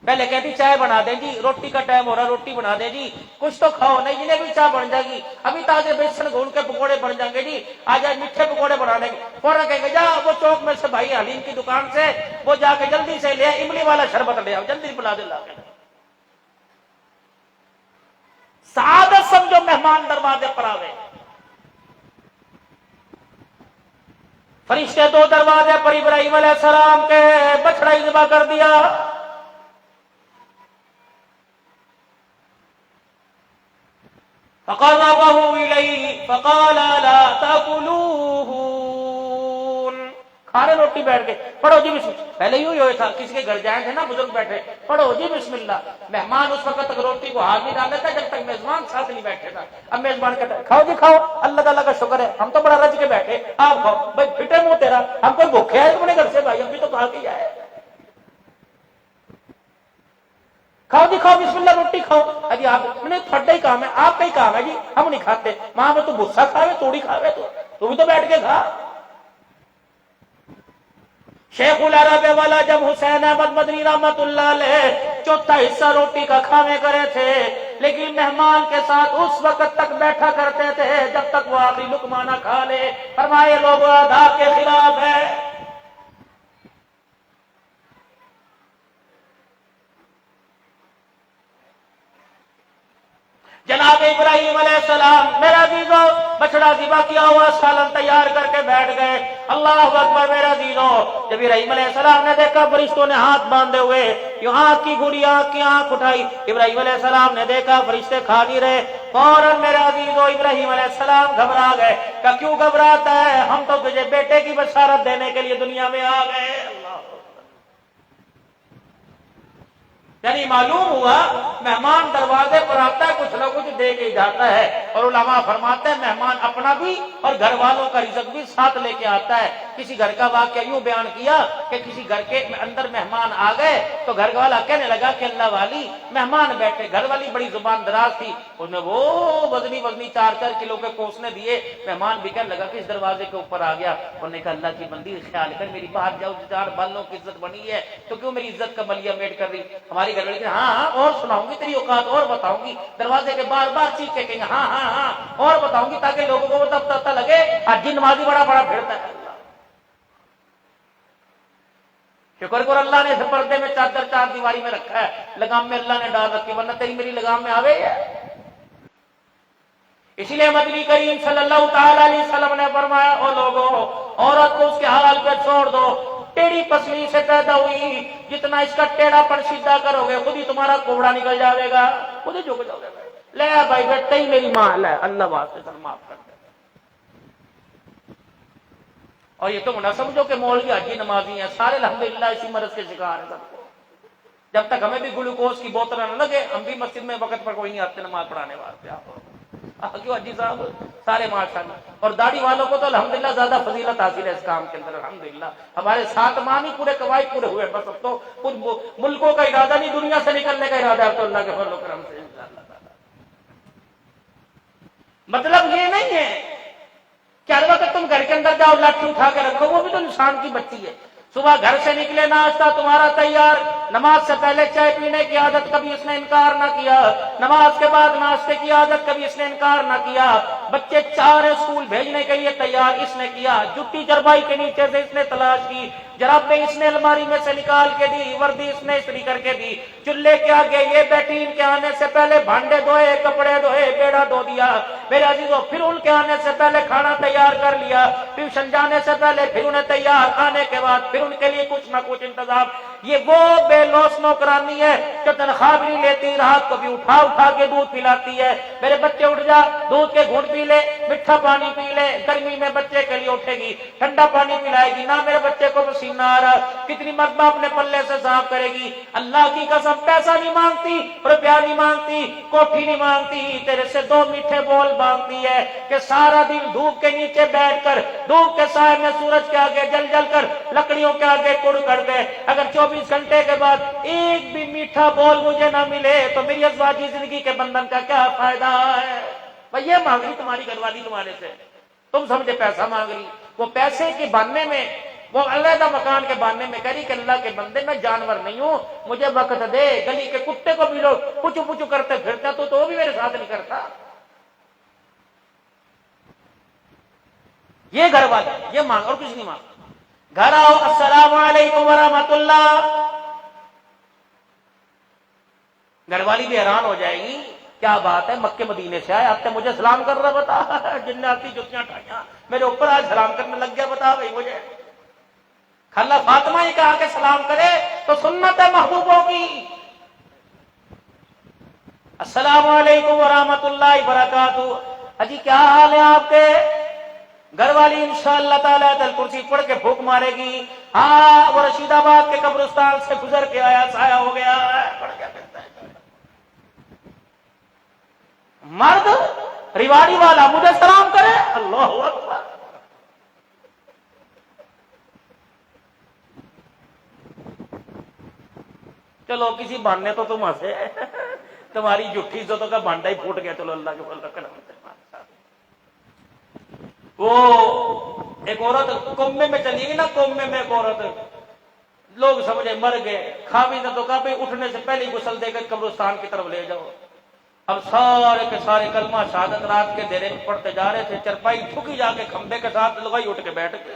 پہلے کہتی چائے بنا دیں جی، روٹی کا ٹائم ہو رہا روٹی بنا دیں جی، کچھ تو کھاؤ، نہیں جنہیں بھی چائے بن جائے گی، ابھی تازے بیسن گھون کے پکوڑے بن جائیں گے جی، آج میٹھے پکوڑے بنا لیں گے، فوراً کہیں گے جا وہ چوک میں سے بھائی حلیم کی دکان سے وہ جا کے جلدی سے لے املی والا شربت لے آؤ، جلدی بلا دے لا کے۔ سعادت سمجھو مہمان دروازے پر آوے۔ فرشتے دو دروازے پر ابراہیم علیہ السلام کے بچڑا ذبح کر دیا۔ فقربه إليه فقال لا تأكلوه، کھانے روٹی بیٹھ گئے، پڑھو جی بسم اللہ۔ پہلے یوں ہی تھا، کسی کے گھر جائیں تھے نا بزرگ بیٹھے، پڑھو جی بسم اللہ، مہمان اس وقت تک روٹی کو ہاتھ نہیں ڈالتا جب تک میزبان ساتھ نہیں بیٹھے تھا۔ اب میزبان کہتا ہے کھاؤ جی کھاؤ، اللہ تعالیٰ کا شکر ہے ہم تو بڑا رج کے بیٹھے، آپ کھاؤ بھائی، پھٹے منہ تیرا، ہم کوئی بھوکے آئے تمہارے گھر سے بھائی، ہم بھی تو کھا کے آئے، کھاؤ جی کھاؤ بسم اللہ روٹی کھاؤ۔ ابھی آپ نے تھوڑا ہی کام ہے، آپ کا ہی کام ہے جی، ہم نہیں کھاتے، وہاں پہ تو غصہ کھاوے توڑی کھاوے تو بھی تو بیٹھ کے کھا۔ شیخ العرب والا جب حسین احمد مدنی رحمت اللہ علیہ چوتھا حصہ روٹی کا کھانے کرے تھے، لیکن مہمان کے ساتھ اس وقت تک بیٹھا کرتے تھے جب تک وہ آخری لقمہ نہ کھا لے۔ فرمائے لوگ ادا کے خلاف ہے۔ جناب ابراہیم علیہ السلام میرا عزیزو بچڑا ذبح کیا ہوا سالن تیار کر کے بیٹھ گئے۔ اللہ اکبر میرا عزیزو، جب ابراہیم علیہ السلام نے دیکھا فرشتوں نے ہاتھ باندھے ہوئے، یوں آنکھ کی گھڑی آنکھ کی آنکھ اٹھائی، ابراہیم علیہ السلام نے دیکھا فرشتے کھا نہیں رہے، فوراً میرا عزیزو ابراہیم علیہ السلام گھبرا گئے کہ کیوں گھبراتا ہے، ہم تو تجھے بیٹے کی بشارت دینے کے لیے دنیا میں آ گئے۔ اللہ، یعنی معلوم ہوا مہمان دروازے پر آتا ہے کچھ نہ کچھ دے کے جاتا ہے، اور علماء فرماتے ہیں مہمان اپنا بھی اور گھر والوں کا رزق بھی ساتھ لے کے آتا ہے۔ کسی گھر کا واقعہ یوں بیان کیا کہ کسی گھر کے اندر مہمان آ گئے تو گھر والا کہنے لگا کہ اللہ والی مہمان بیٹھے، گھر والی بڑی زبان دراز تھی، انہوں نے وہ وزنی 4 کلو کے کوسنے دیے، مہمان بھی کہنے لگا کہ اس دروازے کے اوپر آ گیا، انہوں نے کہا اللہ کی بندی خیال کر میری باہر جاؤ، 4 بالوں کی عزت بنی ہے تو کیوں میری عزت کا بلیا میٹ کر رہی؟ ہماری گھر والی ہاں اور سناؤں گی تیری اوقات اور بتاؤں گی، دروازے کے بار بار چیخ کے کہیں گے ہاں اور بتاؤں گی تاکہ لوگوں کو تب پتہ لگے آج جی نمازی بڑا پھرتا ہے۔ شکر کر اللہ نے پردے میں چادر 4 دیواری میں رکھا ہے، لگام میں اللہ نے ڈال رکھی، ورنہ تیری میری لگام میں آوے ہے۔ اسی لیے مدنی کریم صلی اللہ تعالی علیہ وسلم نے فرمایا او لوگوں، عورت کو اس کے حال پہ چھوڑ دو، ٹیڑھی پسلی سے پیدا ہوئی، جتنا اس کا ٹیڑھا پن سیدھا کرو گے خود ہی تمہارا کوبڑا نکل جائے گا، خود ہی جھک جاؤ گے۔ لے بھائی بیٹا ہی میری ماں ہے، اللہ واسطے سر معاف کر دے۔ اور یہ تم نہ سمجھو کہ مولوی حاجی نمازی ہیں، سارے الحمدللہ اسی مرض کے شکار ہیں سب کو۔ جب تک ہمیں بھی گلوکوز کی بوتل نہ لگے ہم بھی مسجد میں وقت پر کوئی نہیں آتے نماز پڑھانے واسطے۔ آپ کیوں حاجی صاحب سارے ماشاءاللہ، اور داڑھی والوں کو تو الحمدللہ زیادہ فضیلت حاصل ہے اس کام کے اندر الحمدللہ۔ ہمارے 7 ماہ نہیں پورے قواعد پورے ہوئے، بس اب تو کچھ ملکوں کا ارادہ نہیں، دنیا سے نکلنے کا ارادہ ہے تو اللہ کے فضل و کرم سے انشاءاللہ تعالی۔ مطلب یہ نہیں ہے کہ ہر وقت تم گھر کے اندر جاؤ لاٹھی اٹھا کے رکھو، وہ بھی تو انسان کی بچی ہے۔ صبح گھر سے نکلے ناشتہ تمہارا تیار، نماز سے پہلے چائے پینے کی عادت کبھی اس نے انکار نہ کیا، نماز کے بعد ناشتے کی عادت کبھی اس نے انکار نہ کیا، بچے 4 اسکول بھیجنے کے لیے تیار اس نے کیا، جُتی جربائی کے نیچے سے اس نے تلاش کی، جرابیں اس نے الماری میں سے نکال کے دی، وردی اس نے استری کر کے دی، چولہے کے آگے یہ بیٹھی ان کے آنے سے پہلے بھانڈے دھوئے، کپڑے دھوئے، بیڑا دھو دیا میرے عزیزو، پھر ان کے آنے سے پہلے کھانا تیار کر لیا، ٹیوشن جانے سے پہلے پھر انہیں تیار، آنے کے بعد پھر ان کے لیے کچھ نہ کچھ انتظام۔ یہ وہ بے لوس نوکرانی ہے جو تنخواہ بھی نہیں لیتی، رات کو بھی اٹھا کے دودھ پلاتی ہے، میرے بچے اٹھ جا دودھ کے گھونٹ پی لے، میٹھا پانی پی لے، گرمی میں بچے کے لیے اٹھے گی، ٹھنڈا پانی پلائے گی، نہ میرے بچے کو پسینہ آ رہا، کتنی مرتبہ اپنے پلے سے صاف کرے گی۔ اللہ کی قسم پیسہ نہیں مانگتی، روپیہ نہیں مانگتی، کوٹھی نہیں مانگتی، تیرے سے دو میٹھے بول مانگتی ہے کہ سارا دن دھوپ کے نیچے بیٹھ کر، دھوپ کے سائے میں سورج کے آگے جل جل کر، لکڑیوں کے آگے کڑ کر دے، اگر 24 گھنٹے کے بعد ایک بھی میٹھا بول مجھے نہ ملے تو میری ازواجی زندگی کے بندھن کا کیا فائدہ ہے؟ بھئی یہ مانگ رہی تمہاری گھر والی تمہارے سے، تم سمجھے پیسہ مانگ رہی، وہ پیسے کے بہانے میں، وہ علیحدہ مکان کے بہانے میں کہہ رہی کہ اللہ کے بندے میں جانور نہیں ہوں، مجھے وقت دے، گلی کے کتے کو بھی لوگ پچو پچو کرتے پھرتے تو وہ بھی میرے ساتھ نہیں کرتا۔ یہ گھر والے یہ مانگ اور کچھ نہیں مانگ۔ گھر آؤ السلام علیکم ورحمۃ اللہ، گھر والی بھی حیران ہو جائے گی، کیا بات ہے مکے مدینے سے آئے، آپ نے مجھے سلام کر رہا، بتا جناتی جتیاں ٹھائیاں میرے اوپر آج سلام کرنے لگ گیا، بتا بھائی مجھے۔ خالہ فاطمہ ہی کہا کہ سلام کرے تو سنت ہے محبوبوں کی۔ السلام علیکم ورحمۃ اللہ وبرکاتہ، اجی کیا حال ہے آپ کے؟ گھر والی انشاءاللہ تعالی آیت الکرسی پڑھ کے پھونک مارے گی، ہاں وہ رشید آباد کے قبرستان سے گزر کے آیا، سایہ ہو گیا ہے، پڑھ کیا کرتا ہے مرد ریواڑی والا مجھے سلام کرے، اللہ اکبر۔ چلو کسی بہانے تو تم ہنسے، تمہاری جھوٹی عزتوں کا بھانڈا ہی پھوٹ گیا، چلو اللہ کے فضل کا نام۔ وہ ایک عورت کومے میں چلی گئی نا، کومے میں ایک عورت، لوگ سمجھے مر گئے، خاوی نے تو کہا بھائی اٹھنے سے پہلے ہی غسل دے کر قبرستان کی طرف لے جاؤ۔ اب سارے کے سارے کلمہ شہادت رات کے دیرے میں پڑھتے جا رہے تھے، چرپائی جھکی جا کے کھمبے کے ساتھ لگائی، اٹھ کے بیٹھ گئے،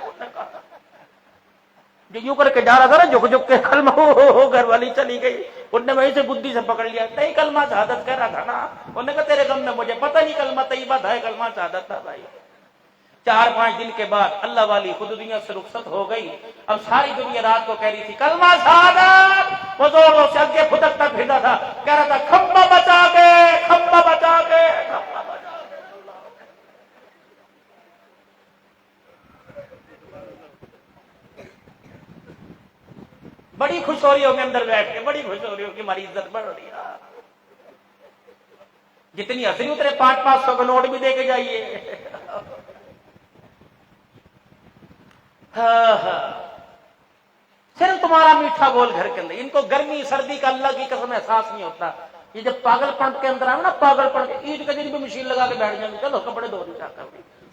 جو یوں کر کے جا رہا تھا نا جھک جھک کے کلمہ، گھر والی چلی گئی، انہوں نے وہیں سے بدھی سے پکڑ لیا، نہیں کلمہ شہادت کہہ رہا تھا نا، انہوں نے کہا تیرے غم میں مجھے پتہ نہیں کلمہ طیبہ تھا، کلمہ شہادت تھا بھائی۔ 4-5 دن کے بعد اللہ والی خود دنیا سے رخصت ہو گئی، اب ساری دنیا رات کو کہہ رہی تھی کلمہ شہادت، وہ زوروں سے آگے پھدک تک پھرتا تھا، کہہ رہا تھا کھمبا بچا کے، کھمبا بچا کے، کھمبا بچا کے۔ بڑی خوش ہو رہی ہوگی اندر بیٹھ کے، بڑی خوش ہو رہی ہوگی ہماری عزت بڑھ رہی ہے، جتنی ہنسی اتنے 500 کا نوٹ بھی دے کے جائیے۔ صرف تمہارا میٹھا بول گھر کے اندر، ان کو گرمی سردی کا اللہ کی قسم احساس نہیں ہوتا، یہ جب پاگل پن کے اندر آئے نا، پاگل پن کے عید کے دن بھی مشین لگا کے بیٹھ جائیں گے، چلو کپڑے دھو نہیں چاہتا،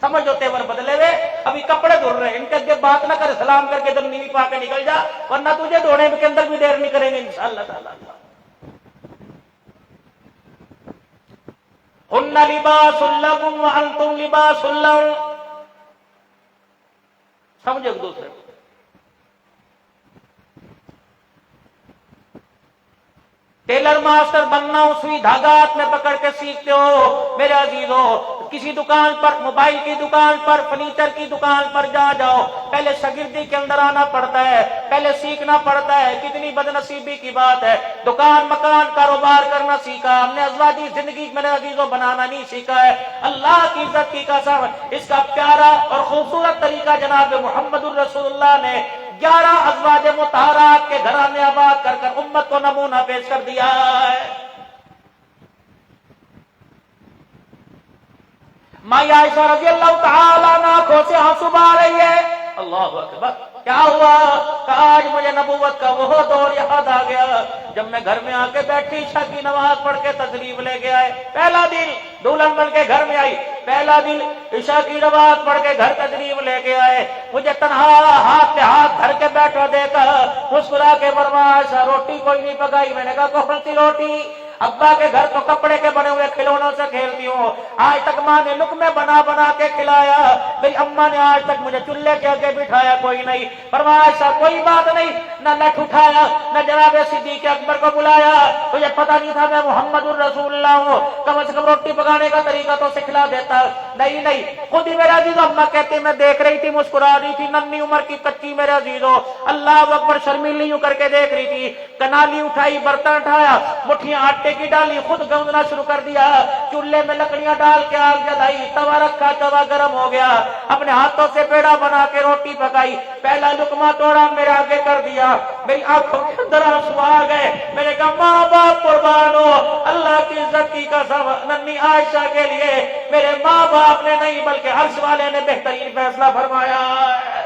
سمجھ ہوتے ور بدلے ہوئے، ابھی کپڑے دھل رہے ہیں، ان کے آگے بات نہ کر، سلام کر کے ادھر نیوی پا کے نکل جا، ورنہ تجھے دھونے کے اندر بھی دیر نہیں کریں گے انشاءاللہ تعالی۔ ہن لباس لکم وانتم لباس لہن، سمجھے ایک دوسرے کو۔ ٹیلر ماسٹر بننا ہوں، سوئی دھاگا ہاتھ میں پکڑ کے سیکھتے ہو میرے عزیزوں، کسی دکان پر، موبائل کی دکان پر، فرنیچر کی دکان پر جاؤ، پہلے شاگردی کے اندر آنا پڑتا ہے، پہلے سیکھنا پڑتا ہے، کتنی بد نصیبی کی بات ہے، دکان مکان کاروبار کرنا سیکھا ہم نے، ازواجی زندگی میرے عزیزوں بنانا نہیں سیکھا ہے۔ اللہ کی عزت کی قسم، اس کا پیارا اور خوبصورت طریقہ جناب محمد الرسول اللہ نے 11 ازواج مطہرات کے گھرانے آباد کر کر امت کو نمونہ پیش کر دیا ہے۔ مائی عائشہ رضی اللہ تعالیٰ عنہ آنکھوں سے آنسو بہا رہی ہے، اللہ اکبر، کیا ہوا؟ کہ آج مجھے نبوت کا وہ دور یاد آ گیا جب میں گھر میں آ کے بیٹھی، عشاء کی نماز پڑھ کے تشریف لے کے آئے، پہلا دن دلہن بن کے گھر میں آئی، پہلا دن عشاء کی نماز پڑھ کے گھر تشریف لے کے آئے، مجھے تنہا ہاتھ پہ ہاتھ دھر کے بیٹھا دیکھا، مسکرا کے فرمایا روٹی کوئی نہیں پکائی، میں نے کہا کون سی روٹی؟ ابا کے گھر تو کپڑے کے بنے ہوئے کھلونوں سے کھیلتی ہوں، آج تک ماں نے لقمے بنا بنا کے کھلایا، میری اماں نے آج تک مجھے چولہے کے آگے بٹھایا کوئی نہیں، فرمایا ایسا کوئی بات نہیں، نہ لٹھ اٹھایا، نہ جناب صدیق اکبر کو بلایا، تو مجھے پتا نہیں تھا میں محمد الرسول اللہ ہوں، کم از کم روٹی پکانے کا طریقہ تو سکھلا دیتا۔ نہیں، خود ہی میرے عزیزو اماں کہتے میں دیکھ رہی تھی، مسکرا رہی تھی، ننھی عمر کی کچی میرے عزیزو، اللہ اکبر، شرمیلی یوں کر کے دیکھ رہی تھی، کنالی اٹھائی، برتن اٹھایا، مٹھیاں آٹے کی ڈالی، خود گوندنا شروع کر دیا، چولہے میں لکڑیاں ڈال کے آگ جلائی، توا رکھا، توا گرم ہو گیا، اپنے ہاتھوں سے پیڑا بنا کے روٹی پکائی، پہلا لقمہ توڑا، میرے آگے کر دیا، میری آنکھوں کے اندر آنسو آ گئے، میں نے کہا ماں باپ قربان ہو، اللہ کی عزت کی قسم، ننھی عائشہ کے لیے میرے ماں باپ نے نہیں بلکہ عرش والے نے بہترین فیصلہ فرمایا ہے۔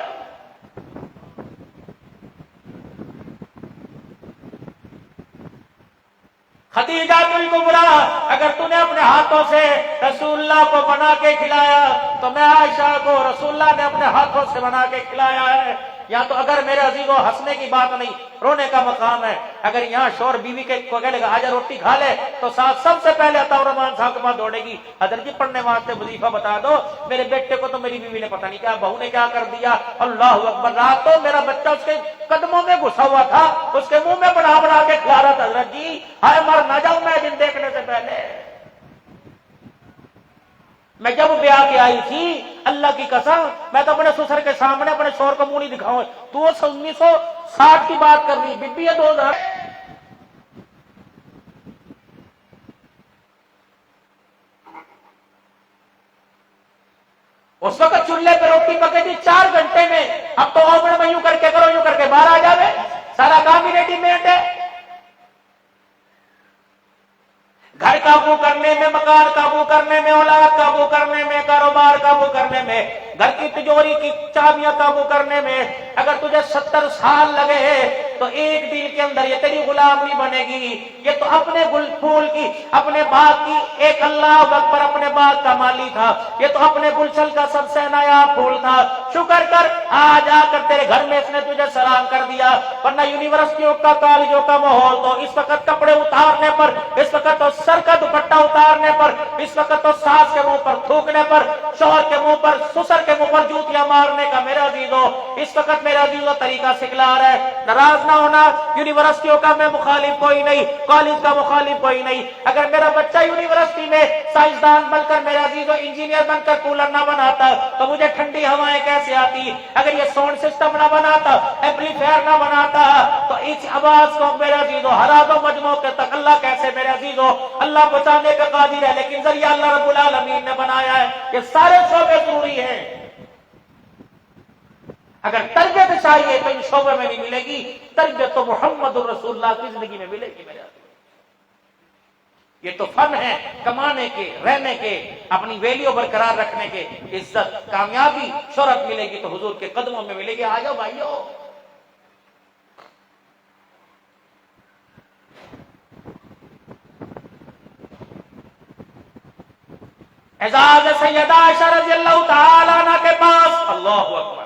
خدیجہ الکبریٰ، اگر تو نے اپنے ہاتھوں سے رسول اللہ کو بنا کے کھلایا تو میں عائشہ کو رسول اللہ نے اپنے ہاتھوں سے بنا کے کھلایا ہے۔ یا تو اگر میرے عزیزو ہنسنے کی بات نہیں، رونے کا مقام ہے، اگر یہاں شوہر بیوی کے کو کہے گا آجا روٹی کھا لے تو ساتھ سب سے پہلے عطا الرحمان صاحب کے پاس دوڑے گی، حضرت جی پڑھنے واسطے وظیفہ بتا دو، میرے بیٹے کو تو میری بیوی نے پتہ نہیں کیا بہو نے کیا کر دیا، اللہ اکبر، رات تو میرا بچہ اس کے قدموں میں گھسا ہوا تھا، اس کے منہ میں بڑھا بڑھا کے کھلا رہا تھا، حضرت جی ہائے مر نہ جاؤں میں دن دیکھنے سے پہلے۔ میں جب بیاہ کے آئی تھی، اللہ کی قسم، میں تو اپنے سسر کے سامنے اپنے شوہر کو منہ نہیں دکھاؤں، تو وہ 1960 کی بات کر رہی، بی بی ہے 2000۔ اس وقت چولہے پہ روٹی پکے تھی 4 گھنٹے میں، اب تو اوون میں یوں کر کے کرو، یوں کر کے باہر آ جاوے، سارا کام ہی ریڈی میڈ ہے۔ گھر قابو کرنے میں، مکان قابو کرنے میں، اولاد قابو کرنے میں، کاروبار قابو کرنے میں، گھر کی تجوری کی چابیاں قابو کرنے میں، اگر تجھے 70 سال لگے تو ایک دن کے اندر یہ تیری غلام نہیں بنے گی، یہ تو اپنے گل پھول کی، اپنے باغ کی، ایک اللہ اکبر اپنے باغ کا مالی تھا، یہ تو اپنے گلشن کا سب سے نایاب پھول تھا، شکر کر آج آ کر تیرے گھر میں اس نے تجھے سلام کر دیا، ورنہ یونیورسٹیوں کا، کالجوں کا ماحول تو اس وقت کپڑے اتارنے پر، اس وقت تو سر کا دوپٹہ اتارنے پر، اس وقت تو ساس کے منہ پر تھوکنے پر، شوہر کے منہ پر، سسر کے منہ پر جوتیاں مارنے کا میرا عزیزو اس وقت میرا عزیزو طریقہ سکھلا رہا ہے۔ ناراض نہ ہونا، یونیورسٹیوں کا میں مخالف کوئی نہیں، کالج کا مخالف کوئی نہیں، اگر میرا بچہ یونیورسٹی میں سائنسدان بن کر، میرا عزیزو انجینئر بن کر کولر نہ بناتا تو مجھے ٹھنڈی ہوائیں کیسے آتی، اگر یہ ساؤنڈ سسٹم نہ بناتا، ایمپلیفائر نہ بناتا تو اس آواز کو میرا عزیزو ہراد و مجموع کے تک اللہ کیسے میرے عزیزو اللہ بچانے کا قادر ہے، لیکن ذریعہ اللہ رب العالمین نے بنایا ہے، یہ سارے شعبے ضروری ہیں۔ اگر تربیت چاہیے تو ان شعبے میں نہیں ملے گی، تربیت تو محمد الرسول اللہ کی زندگی میں ملے گی میرے عزیزو۔ یہ تو فن ہے کمانے کے، رہنے کے، اپنی ویلیو برقرار رکھنے کے، عزت، کامیابی، شہرت ملے گی تو حضور کے قدموں میں ملے گی۔ آ جاؤ بھائیو، اعزاز سیدہ عائشہ رضی اللہ تعالی عنہ کے پاس، اللہ اکبر،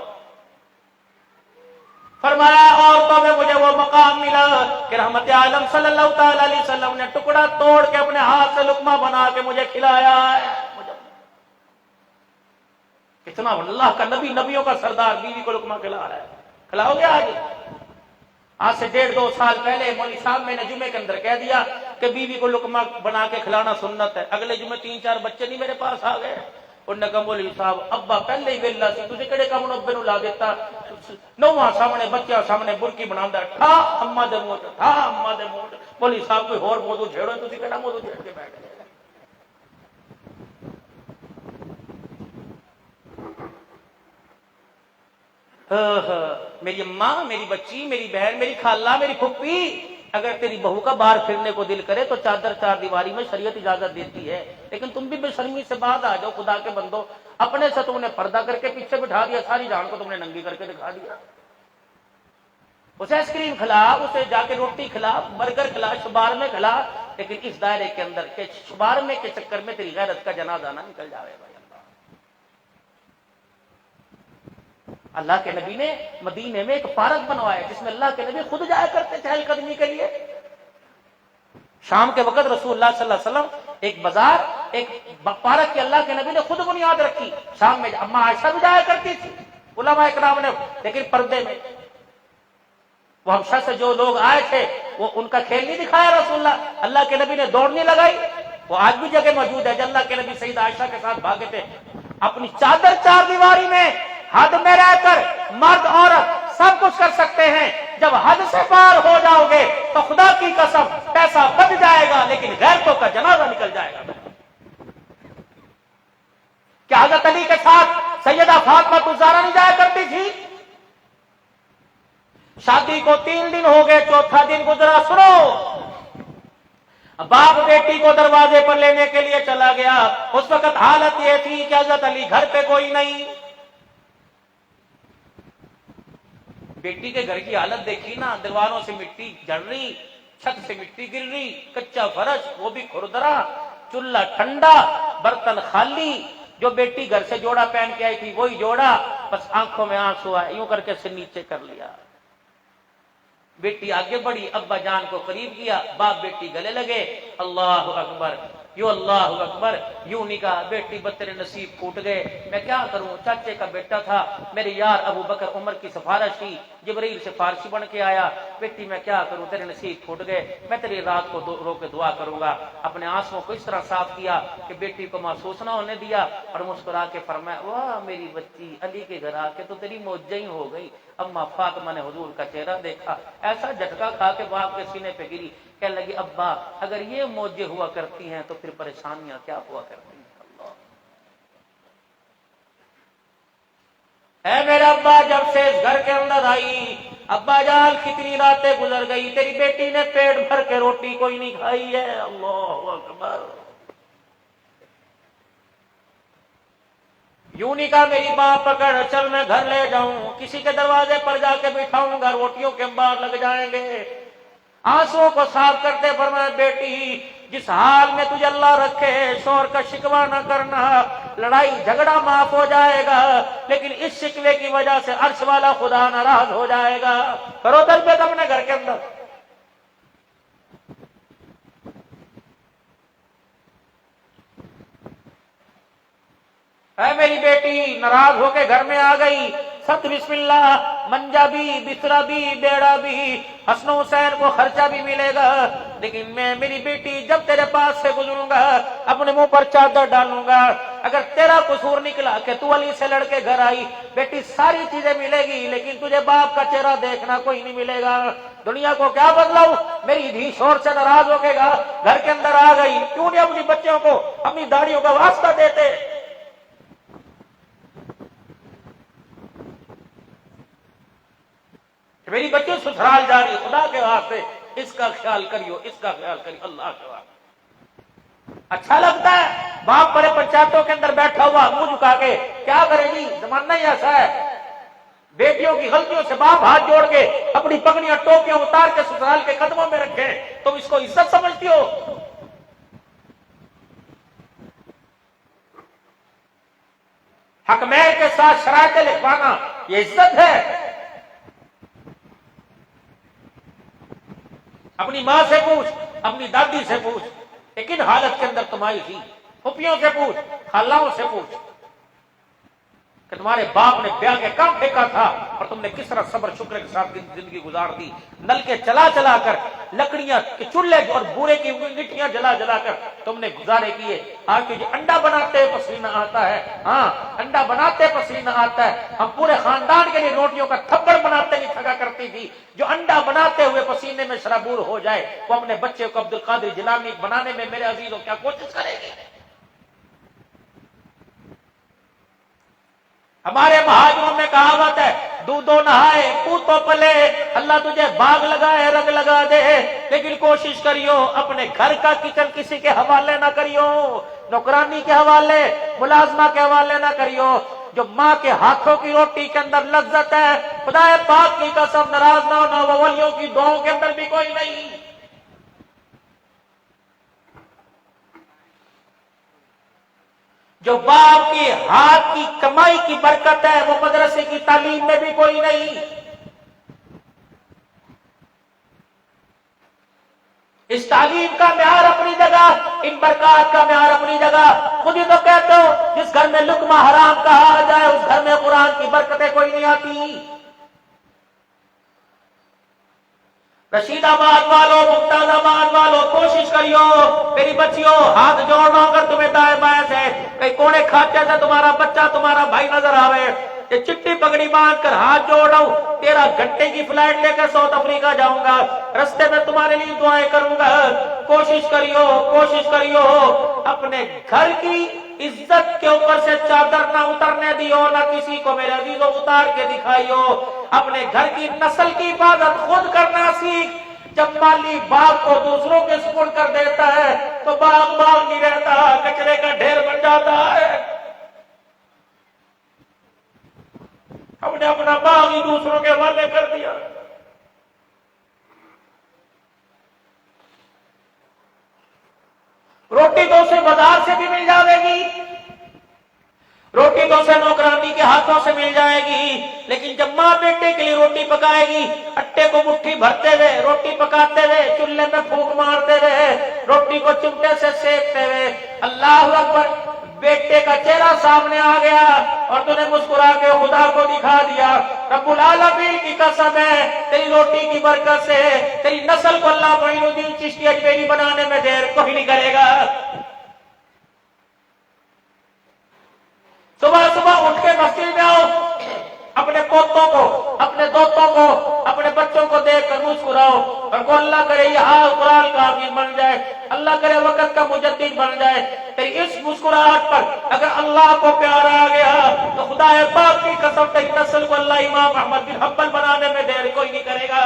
فرمایا عورتوں میں مجھے وہ مقام ملا کہ رحمت عالم صلی اللہ تعالی علیہ وسلم نے ٹکڑا توڑ کے اپنے ہاتھ سے لقمہ بنا کے مجھے کھلایا ہے۔ کتنا اللہ کا نبی، نبیوں کا سردار بیوی کو لقمہ کھلا رہا ہے، کھلاؤ گے آج سے 1.5-2 سال پہلے مولوی صاحب میں نے جمعے کے اندر کہہ دیا کہ بیوی کو لقمہ بنا کے کھلانا سنت ہے، اگلے جمعے 3-4 بچے نہیں میرے پاس آ گئے، انہوں نے کہا مولوی صاحب ابا پہلے ہی ویلا سی، تجھے کہڑے کام نوبے نو لا دیتا، نواں سامنے بچہ سامنے برکی بناوندا ٹھا اما دے منہ ٹھا اما دے منہ۔ مولوی صاحب کوئی اور موضوع چھیڑو، تسی کہڑا موضوع چھیڑ کے بیٹھ گئے۔ میری اماں، میری بچی، میری بہن، میری خالہ، میری پھپھی، اگر تیری بہو کا باہر پھرنے کو دل کرے تو چادر 4 دیواری میں شریعت اجازت دیتی ہے، لیکن تم بھی بے شرمی سے بعد آ جاؤ، خدا کے بندو، اپنے سے تم نے پردہ کر کے پیچھے بٹھا دیا، ساری جان کو تم نے ننگی کر کے دکھا دیا۔ اسے آئس کریم کھلا، اسے جا کے روٹی کھلا، برگر کھلا، شبار میں کھلا، لیکن اس دائرے کے اندر کہ شبار میں کے چکر میں تیری غیرت کا جنازہ نہ نکل جاوے بھائی۔ اللہ کے نبی نے مدینے میں ایک پارک بنوایا جس میں اللہ کے نبی خود جایا کرتے چہل قدمی کے لیے۔ شام کے وقت رسول اللہ صلی اللہ علیہ وسلم ایک بازار، ایک پارک کی اللہ کے نبی نے خود بنیاد رکھی، شام میں اماں عائشہ بھی جایا کرتی تھی، علماء اکرام نے، لیکن پردے میں۔ وہ حبشہ سے جو لوگ آئے تھے وہ ان کا کھیل نہیں دکھایا رسول اللہ کے نبی نے دوڑ نہیں لگائی؟ وہ آج بھی جگہ موجود ہے. جب اللہ کے نبی سیدہ عائشہ کے ساتھ بھاگے تھے اپنی چادر چار دیواری میں، حد میں رہ کر مرد عورت سب کچھ کر سکتے ہیں، جب حد سے پار ہو جاؤ گے تو خدا کی قسم پیسہ بچ جائے گا لیکن غیرتوں کا جنازہ نکل جائے گا. کیا حضرت علی کے ساتھ سیدہ فاطمہ الزہرا نہیں جایا کرتی تھی؟ شادی کو 3 دن ہو گئے، چوتھا دن گزرا. سنو، باپ بیٹی کو دروازے پر لینے کے لیے چلا گیا. اس وقت حالت یہ تھی کہ حضرت علی گھر پہ کوئی نہیں. بیٹی کے گھر کی حالت دیکھی نا، دیواروں سے مٹی جڑ رہی، چھت سے مٹی گر رہی، کچا فرش وہ بھی کھردرا، چولہا ٹھنڈا، برتن خالی. جو بیٹی گھر سے جوڑا پہن کے آئی تھی وہی جوڑا، بس آنکھوں میں آنسو آئے، یوں کر کے سر نیچے کر لیا. بیٹی آگے بڑھی، ابا جان کو قریب کیا، باپ بیٹی گلے لگے. اللہ اکبر، یوں اللہ اکبر، یوں نہیں کہا بیٹی بتر نصیب پھوٹ گئے، میں کیا کروں، چاچے کا بیٹا تھا، میرے یار ابو بکر عمر کی سفارش تھی، جبرائیل سے فارسی بن کے آیا، بیٹی میں کیا کروں، تیرے نصیب پھوٹ گئے، میں تیری رات کو رو کے دعا کروں گا. اپنے آنسوں کو اس طرح صاف کیا کہ بیٹی کو محسوس نہ ہونے دیا اور مسکرا کے فرمایا، واہ میری بچی، علی کے گھر آ کے تو تیری موجہ ہی ہو گئی. اما فاطمہ نے حضور کا چہرہ دیکھا، ایسا جھٹکا کھا کے باپ کے سینے پہ گری. کہنے لگی، ابا اگر یہ موجیں ہوا کرتی ہیں تو پھر پریشانیاں کیا ہوا کرتی ہیں. اللہ اے میرا ابا جب سے اس گھر کے اندر آئی، ابا جان کتنی راتیں گزر گئی، تیری بیٹی نے پیٹ بھر کے روٹی کوئی نہیں کھائی ہے. اللہ اکبر. یوں نہیں کہا میری ماں پکڑ چل میں گھر لے جاؤں، کسی کے دروازے پر جا کے بٹھاؤں گا، روٹیوں کے انبار لگ جائیں گے. آنسوں کو صاف کرتے فرمایا، بیٹی جس حال میں تجھے اللہ رکھے شور کا شکوہ نہ کرنا، لڑائی جھگڑا معاف ہو جائے گا لیکن اس شکوے کی وجہ سے عرش والا خدا ناراض ہو جائے گا. کرو دل پہ اپنے گھر کے اندر. اے میری بیٹی ناراض ہو کے گھر میں آ گئی. ست بسم اللہ، منجا بھی، بسترا بھی، بیڑا بھی، حسن حسین کو خرچہ بھی ملے گا، لیکن میں میری بیٹی جب تیرے پاس سے گزروں گا اپنے منہ پر چادر ڈالوں گا. اگر تیرا قصور نکلا کہ تو علی سے لڑ کے گھر آئی، بیٹی ساری چیزیں ملے گی لیکن تجھے باپ کا چہرہ دیکھنا کوئی نہیں ملے گا. دنیا کو کیا بدلاؤں، میری دھی شور سے ناراض ہو کے گھر کے اندر آ گئی. کیوں نہیں اپنی بچوں کو اپنی داڑیوں کا واسطہ دیتے؟ میری بچوں سسرال جا رہی، خدا کے واسطے اس کا خیال کریو، اس کا خیال کریو. اللہ کے واسطے اچھا لگتا ہے باپ بڑے پنچایتوں کے اندر بیٹھا ہوا منہ جھکا کے، کیا کرے جی، زمانہ ہی ایسا ہے. بیٹیوں کی غلطیوں سے باپ ہاتھ جوڑ کے اپنی پگڑیاں ٹوپیاں اتار کے سسرال کے قدموں میں رکھے، تم اس کو عزت سمجھتی ہو؟ حق مہر کے ساتھ شرائطیں لکھوانا یہ عزت ہے؟ اپنی ماں سے پوچھ، اپنی دادی سے پوچھ کہ کن حالت کے اندر تم آئی تھی، پھوپھیوں سے پوچھ، خالاؤں سے پوچھ کہ تمہارے باپ نے بیاہ کے کام پھینکا تھا اور تم نے کس طرح صبر شکر کے ساتھ زندگی گزار دی. نل کے چلا چلا کر، لکڑیاں کے چولہے اور بورے کی گٹیاں جلا جلا کر تم نے گزارے کیے. آج جو انڈا بناتے پسینہ آتا ہے، ہاں انڈا بناتے پسینہ آتا ہے. ہم پورے خاندان کے لیے روٹیوں کا تھپڑ بناتے نہیں تھکا کرتی تھی. جو انڈا بناتے ہوئے پسینے میں شرابور ہو جائے وہ اپنے بچے کو عبد القادر جیلانی بنانے میں میرے عزیزوں کیا کوشش کرے گی؟ ہمارے مہاجروں میں کہاوت ہے، دودھو نہائے پوتو پلے، اللہ تجھے باغ لگائے رنگ لگا دے، لیکن کوشش کریو اپنے گھر کا کچن کسی کے حوالے نہ کریو، نوکرانی کے حوالے، ملازمہ کے حوالے نہ کریو. جو ماں کے ہاتھوں کی روٹی کے اندر لذت ہے، خدا پاک کی قسم ناراض نہ ہونا، وہ ولیوں کی دعاؤں کے اندر بھی کوئی نہیں. جو باپ کی ہاتھ کی کمائی کی برکت ہے وہ مدرسے کی تعلیم میں بھی کوئی نہیں. اس تعلیم کا معیار اپنی جگہ، ان برکات کا معیار اپنی جگہ. خود ہی تو کہتے ہو جس گھر میں لقمہ حرام کہا آ جائے اس گھر میں قرآن کی برکتیں کوئی نہیں آتی. رشید آباد والوں، ممتاز آباد والوں، کوشش کریو میری بچیوں، ہاتھ جوڑنا اگر تمہیں دائیں بائیں سے کہیں کونے کھاتے سے تمہارا بچہ تمہارا بھائی نظر آوے، یہ چٹی پگڑی باندھ کر ہاتھ جوڑ رہا ہوں، 13 گھنٹے کی فلائٹ لے کر ساؤتھ افریقہ جاؤں گا، رستے میں تمہارے لیے دعائیں کروں گا، کوشش کریو اپنے گھر کی عزت کے اوپر سے چادر نہ اترنے دیو، نہ کسی کو میرے عزیزوں اتار کے دکھائیو، اپنے گھر کی نسل کی حفاظت خود کرنا سیکھ۔ جب مالی باغ کو دوسروں کے سپرد کر دیتا ہے تو باغ نہیں رہتا، کچرے کا ڈھیر بن جاتا ہے۔ ہم نے اپنا باغ ہی دوسروں کے حوالے کر دیا۔ روٹی تو اسے بازار سے بھی مل جائے گی، روٹی تو اسے نوکرانی کے ہاتھوں سے مل جائے گی، لیکن جب ماں بیٹے کے لیے روٹی پکائے گی، اٹے کو مٹھی بھرتے ہوئے، روٹی پکاتے ہوئے، چولہے میں پھونک مارتے ہوئے، روٹی کو چمٹے سے سیکتے ہوئے، اللہ اکبر، بیٹے کا چہرہ سامنے آ گیا اور تو نے مسکرا کے خدا کو دکھا دیا۔ رب العالمین کی قسم ہے، تیری روٹی کی برکت سے تیری نسل کو اللہ معین الدین چشتی اجمیری بنانے میں دیر کوئی نہیں کرے گا۔ صبح صبح اٹھ کے مسجد میں آؤ، اپنے پوتوں کو، اپنے دوستوں کو، اپنے بچوں کو دیکھ کر مسکراؤ اور کو اللہ کرے یہ حال قرآن کا حافظ بن جائے، اللہ کرے وقت کا مجدد بن جائے۔ تیری اس مسکراہٹ پر اگر اللہ کو پیار آ گیا تو خدا پاک کی قسم تیری نسل کو اللہ امام احمد بن حنبل بنانے میں دیر کوئی نہیں کرے گا۔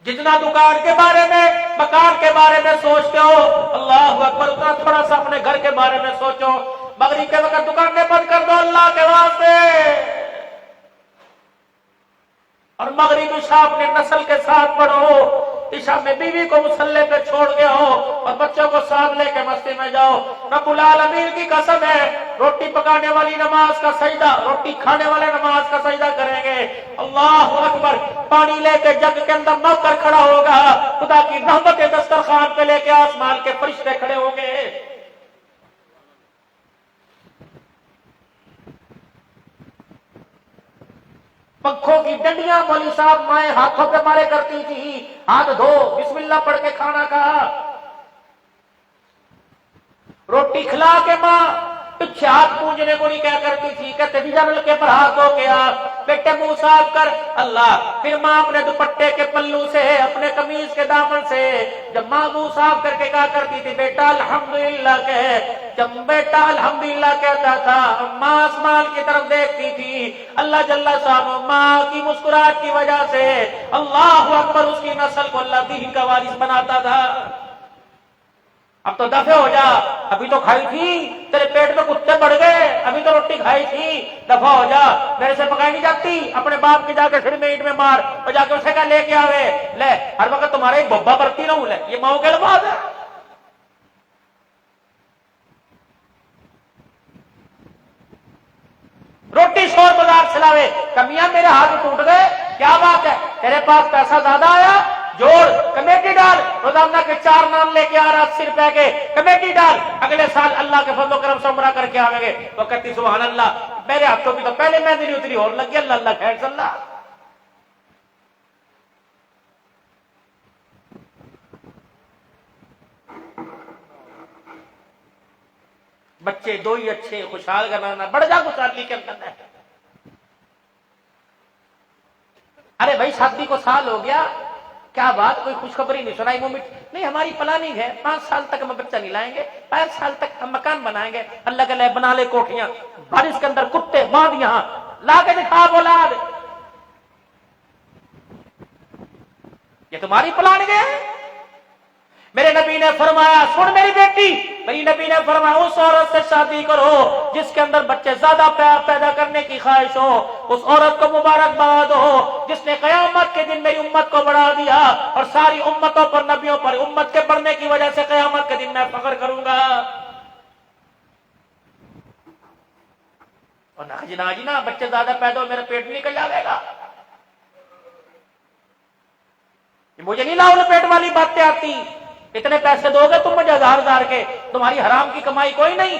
جتنا دکان کے بارے میں، مکان کے بارے میں سوچتے ہو اللہ اکبر، اتنا تھوڑا سا اپنے گھر کے بارے میں سوچو۔ مغرب کے وقت دکانیں بند کر دو اللہ کے واسطے، اور مغرب عشاء اپنے نسل کے ساتھ پڑھو۔ عشاء میں بیوی کو مصلی پہ چھوڑ کے ہو اور بچوں کو ساتھ لے کے مسجد میں جاؤ۔ رب العالمین کی قسم ہے، روٹی پکانے والی نماز کا سجدہ، روٹی کھانے والے نماز کا سجدہ کریں گے۔ اللہ اکبر، پانی لے کے جگ کے اندر نوکر کھڑا ہوگا، خدا کی رحمت دسترخوان پہ لے کے آسمان کے فرشتے کھڑے ہوں گے۔ پنکھوں کی ڈنڈیاں مولوی صاحب مائیں ہاتھوں پہ مارے کرتی تھی، ہاتھ دھو بسم اللہ پڑھ کے کھانا کھا۔ روٹی کھلا کے ماں پیچھے ہاتھ پونجنے کو نہیں کیا کرتی تھی، کہتے تھی جا نلکے پر ہاتھ دھو کے آ، بیٹے منہ صاف کر اللہ۔ پھر ماں اپنے دوپٹے کے پلو سے، اپنے قمیض کے دامن سے جب ماں منہ صاف کر کے کہا کرتی تھی بیٹا الحمدللہ کہے، جب بیٹا الحمدللہ کہتا تھا ماں آسمان کی طرف دیکھتی تھی، اللہ جل شانہ ماں کی مسکراہٹ کی وجہ سے اللہ اکبر اس کی نسل کو اللہ دین کا وارث بناتا تھا۔ اب تو دفع ہو جا، ابھی تو کھائی تھی، تیرے پیٹ میں کتے بڑھ گئے، ابھی تو روٹی کھائی تھی، دفع ہو جا، میرے سے پکائی نہیں جاتی، اپنے باپ کی جا کے سر میں اینٹ میں مار اور جا کے اسے کہا لے کے آوے، لے ہر وقت تمہارے ایک ببا برتی رہوں، لے یہ ماؤں کے الفاظ ہے۔ روٹی شور بازار چلاوے، کمیاں میرے ہاتھ ٹوٹ گئے، کیا بات ہے، تیرے پاس پیسہ زیادہ آیا، جوڑ کمیٹی ڈال، روزانہ کے 4 نان لے کے آ رہا 80 روپے کے، کمیٹی ڈال، اگلے سال اللہ کے فضل و کرم سے عمرہ کر کے آویں گے۔ تو کہتی سبحان اللہ، میرے ہاتھوں کی تو پہلے مہندی نہیں اتری اور لگ گیا، اللہ اللہ خیر صلی اللہ۔ بچے دو ہی اچھے، خوشحال کرانا، بڑھ جا خوشحالی کے اندر ہے۔ ارے بھائی شادی کو سال ہو گیا، کیا بات، کوئی خوشخبری نہیں سنائی، مومنٹ نہیں، ہماری پلاننگ ہے 5 سال تک ہم بچہ نہیں لائیں گے، 5 سال تک ہم مکان بنائیں گے، اللہ کے لئے بنا لے کوٹھیاں، بارش کے اندر کتے ماندیاں لا کے دکھا اولاد، یہ تمہاری پلاننگ ہے۔ میرے نبی نے فرمایا، سن میری بیٹی، میری نبی نے فرمایا اس عورت سے شادی کرو جس کے اندر بچے زیادہ پیدا کرنے کی خواہش ہو، اس عورت کو مبارکباد ہو جس نے قیامت کے دن میری امت کو بڑھا دیا، اور ساری امتوں پر، نبیوں پر امت کے بڑھنے کی وجہ سے قیامت کے دن میں فخر کروں گا۔ اور ناجنا بچے زیادہ پیدا ہو میرا پیٹ نکل جائے گا، مجھے نہیں لاؤ پیٹ والی باتیں آتی، اتنے پیسے دو گے تم مجھے 1000 کے، تمہاری حرام کی کمائی کوئی نہیں۔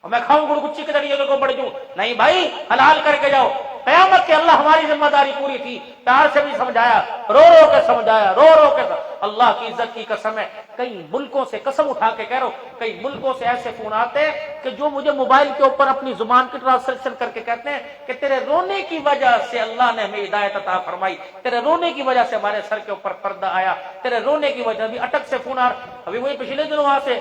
اور میں کھاؤں گڑگچی کے ذریعے کو بڑھ جوں؟ نہیں بھائی، حلال کر کے جاؤ۔ قیامت کے اللہ ہماری ذمہ داری پوری تھی، پیار سے بھی سمجھایا، رو رو کے سمجھایا، رو رو کے اللہ کی عزت کی قسم ہے، کئی ملکوں سے قسم اٹھا کے کہہ رہا ہوں، کئی ملکوں سے ایسے فون آتے ہیں کہ جو مجھے موبائل کے اوپر اپنی زبان کی ٹرانسلیشن کر کے کہتے ہیں کہ تیرے رونے کی وجہ سے اللہ نے ہمیں ہدایت عطا فرمائی، تیرے رونے کی وجہ سے ہمارے سر کے اوپر پردہ آیا، تیرے رونے کی وجہ۔ ابھی اٹک سے فون آ رہا، ابھی وہی پچھلے دنوں وہاں سے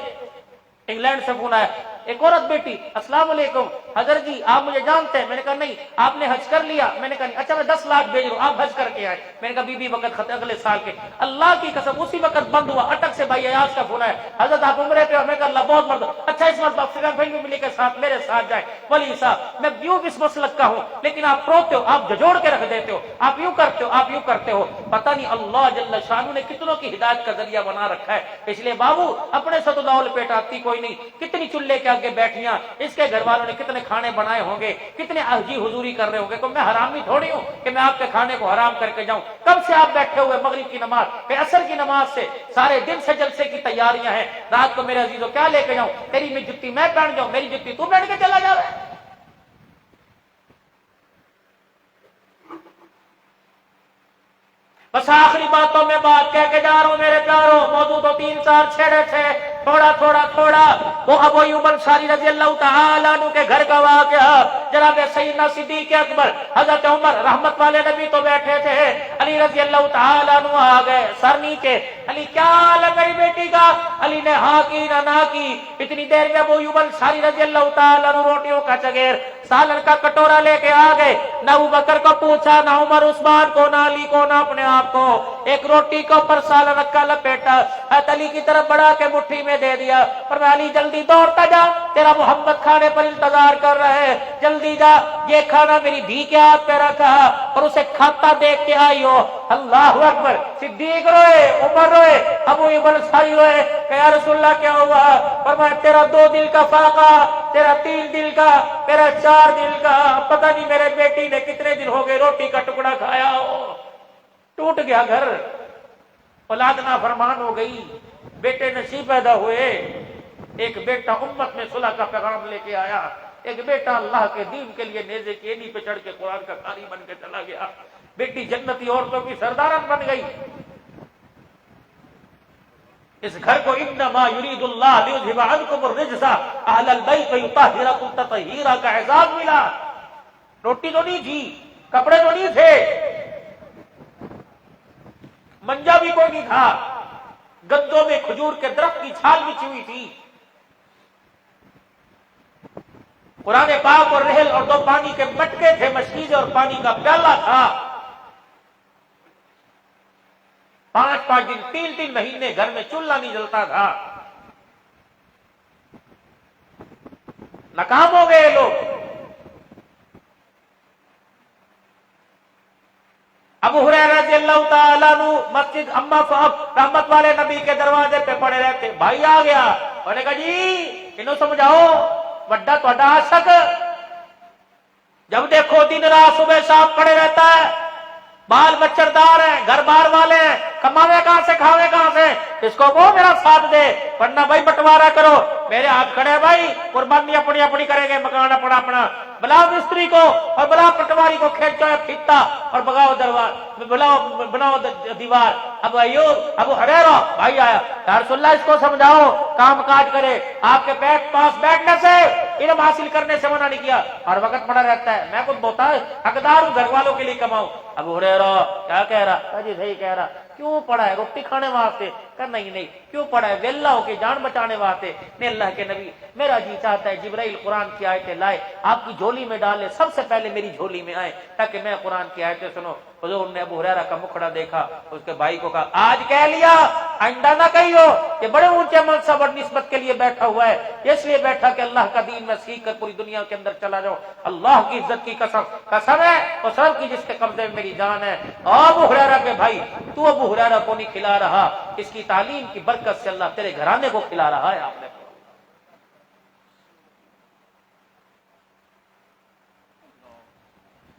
انگلینڈ سے فون آیا، ایک عورت بیٹی، السلام علیکم حضرت جی آپ مجھے جانتے ہیں؟ میں نے کہا نہیں۔ آپ نے حج کر لیا؟ میں نے کہا نہیں۔ اچھا میں 10 لاکھ بھیج رہا ہوں، آپ حج کر کے آئے؟ میں نے کہا بی وقت خط اگلے سال کے۔ اللہ کی قسم اسی وقت بند ہوا، اٹک سے بھائی ایاز کا فون ہے، حضرت آپ عمرے پہ؟ میں کہا اللہ بہت مرد، اچھا اس مرتبہ فیملی کے ساتھ میرے ساتھ جائیں۔ ولی صاحب میں یوں اس مسلک کا ہوں، لیکن آپ روتے ہو، آپ جھجوڑ کے رکھ دیتے ہو، آپ یوں کرتے ہو، آپ یوں کرتے ہو، پتہ نہیں اللہ جل شانہ نے کتنوں کی ہدایت کا ذریعہ بنا رکھا ہے۔ اس لیے بابو اپنے سے تو داؤ لپیٹ آتی کوئی نہیں، کتنی چولہے کے آگے بیٹھیاں، اس کے گھر والوں نے کتنے کھانے بنائے ہوں گے، کتنے حجی حضوری کر رہے ہوں گے، تو میں حرامی تھوڑی ہوں کہ میں آپ کے کھانے کو حرام کر کے جاؤں۔ کب سے آپ بیٹھے ہوئے مغرب کی نماز پھر عصر کی نماز سے، سارے دن سے جلسے کی تیاریاں ہیں، رات کو میرے عزیزو کیا لے کے جاؤں؟ تیری میں جتی میں پہن جاؤں، میری جتی تو پہن کے چلا جا رہا ہے۔ بس آخری باتوں میں بات کہہ کے جا رہا ہوں میرے پیاروں، موضوع تو 3-4 چھیڑے تھے، تھوڑا وہ ابو ایوب انصاری رضی اللہ تعالیٰ عنہ کے گھر کا واقعہ، جناب سیدنا صدیق اکبر حضرت عمر رحمت والے نبی تو بیٹھے تھے، علی رضی اللہ تعالیٰ عنہ آ گئے، سر نیچے، علی کیا حال ہے میری بیٹی کا؟ علی نے ہاں کی نہ کی۔ اتنی دیر میں ابو ایوب انصاری رضی اللہ تعالیٰ عنہ روٹیوں کا چگیر سالن کا کٹورا لے کے آ گئے، نہ ابو بکر کو پوچھا، نہ عمر عثمان کو، نہ علی کو، نہ اپنے آپ کو، ایک روٹی کے اوپر سالن رکھا لپیٹا، علی کی طرف بڑھا کے مٹھی میں دے دیا، پر میں علی جلدی دوڑتا جا، تیرا محمد کھانے پر انتظار کر رہے ہیں، جلدی جا، یہ کھانا میری دھی کے ہاتھ پہ رکھا اور اسے کھاتا دیکھ کے آئی ہو۔ اللہ اکبر، صدیق روئے، عمر روئے، ابو ایوب انصاری روئے کہ یا رسول اللہ کیا ہوا؟ فرمایا تیرا 2 دل کا فاقہ، تیرا 3 دل کا، تیرا 4 دل کا، پتہ نہیں میرے بیٹی نے کتنے دن ہو گئے روٹی کا ٹکڑا کھایا ہو۔ ٹوٹ گیا گھر، اولاد نافرمان ہو گئی، بیٹے نصیب پیدا ہوئے، ایک بیٹا امت میں صلح کا پیغام لے کے آیا، ایک بیٹا اللہ کے دین کے لیے نیزے کی اینی پہ چڑھ کے قرآن کا قاری بن کے چلا گیا، بیٹی جنتی عورتوں کی سردارن بن گئی۔ اس گھر کو انما یرید اللہ لیذھب عنکم الرجس اہل البیت ویطہرکم تطہیرا کا اعزاز ملا۔ روٹی تو نہیں تھی، کپڑے تو نہیں تھے، منجا بھی کوئی نہیں تھا، گدوں میں کھجور کے درخت کی چھال بچھی ہوئی تھی، قرآن پاک اور رحل اور 2 پانی کے مٹکے تھے، مشکیزیں اور پانی کا پیالہ تھا۔ 5 دن 3 مہینے گھر میں چولہا نہیں جلتا تھا۔ ناکام ہو گئے لوگ۔ ابو ہریرہ رضی اللہ تعالیٰ عنہ مسجد اما رحمت والے نبی کے دروازے پہ پڑے رہتے، بھائی آ گیا، انہوں نے کہا جی انہوں سمجھاؤ، وڈا تہاڈا عاشق جب دیکھو دن رات صبح شام پڑے رہتا ہے، بال بچردار ہیں، گھر بار والے ہیں، کماوے کہاں سے کھاوے کہاں سے، اس کو وہ میرا ساتھ دے، ورنہ بھائی بٹوارا کرو، میرے ہاتھ کھڑے بھائی، قربانی اپنی اپنی کریں گے، مکان اپنا اپنا، بلاؤ مستری کو اور بلاؤ پٹواری کو، کھینچو پھیتا اور بگاؤ دربار، بناؤ دیوار۔ ابو ایوب ابو ہریرہ بھائی آیا، یا رسول اللہ اس کو سمجھاؤ کام کاج کرے، آپ کے پاس بیٹھنے سے، علم حاصل کرنے سے منع نہیں کیا، ہر وقت پڑا رہتا ہے، میں کچھ بہت حقدار ہوں، گھر والوں کے لیے کماؤں۔ ابو ہریرہ کیا کہہ رہا؟ جی صحیح کہہ رہا، کیوں پڑھا ہے؟ روٹی کھانے واسطے؟ کہ نہیں، کیوں پڑھا ہے؟ ویلا ہو کے جان بچانے واسطے؟ نہیں اللہ کے نبی میرا جی چاہتا ہے جبرائیل قرآن کی آیتیں لائے، آپ کی جھولی میں ڈالے، سب سے پہلے میری جھولی میں آئے تاکہ میں قرآن کی آیتیں سنوں۔ حضور نے ابو ہریرہ کا مکھڑا دیکھا، اس کے بھائی کو کہا آج کہہ لیا، آئندہ نہ کہیو، یہ بڑے اونچے منصب اور نسبت کے لیے بیٹھا ہوا ہے، اس لیے بیٹھا کہ اللہ کا دین میں سیکھ کر پوری دنیا کے اندر چلا جاؤ۔ اللہ کی عزت کی قسم ہے اور سب کی جس کے قبضے میں میری جان ہے۔ ابو ہریرہ کے بھائی تو ابو ہریرہ کو نہیں کھلا رہا، اس کی تعلیم کی برکت سے اللہ تیرے گھرانے کو کھلا رہا ہے۔ آپ نے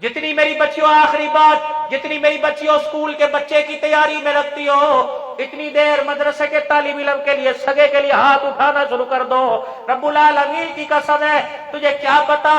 جتنی میری بچیوں، آخری بات، جتنی میری بچیوں اسکول کے بچے کی تیاری میں رکھتی ہو، اتنی دیر مدرسے کے طالب علم کے لیے سگے کے لیے ہاتھ اٹھانا شروع کر دو. رب العالمین کی قسم ہے تجھے کیا پتا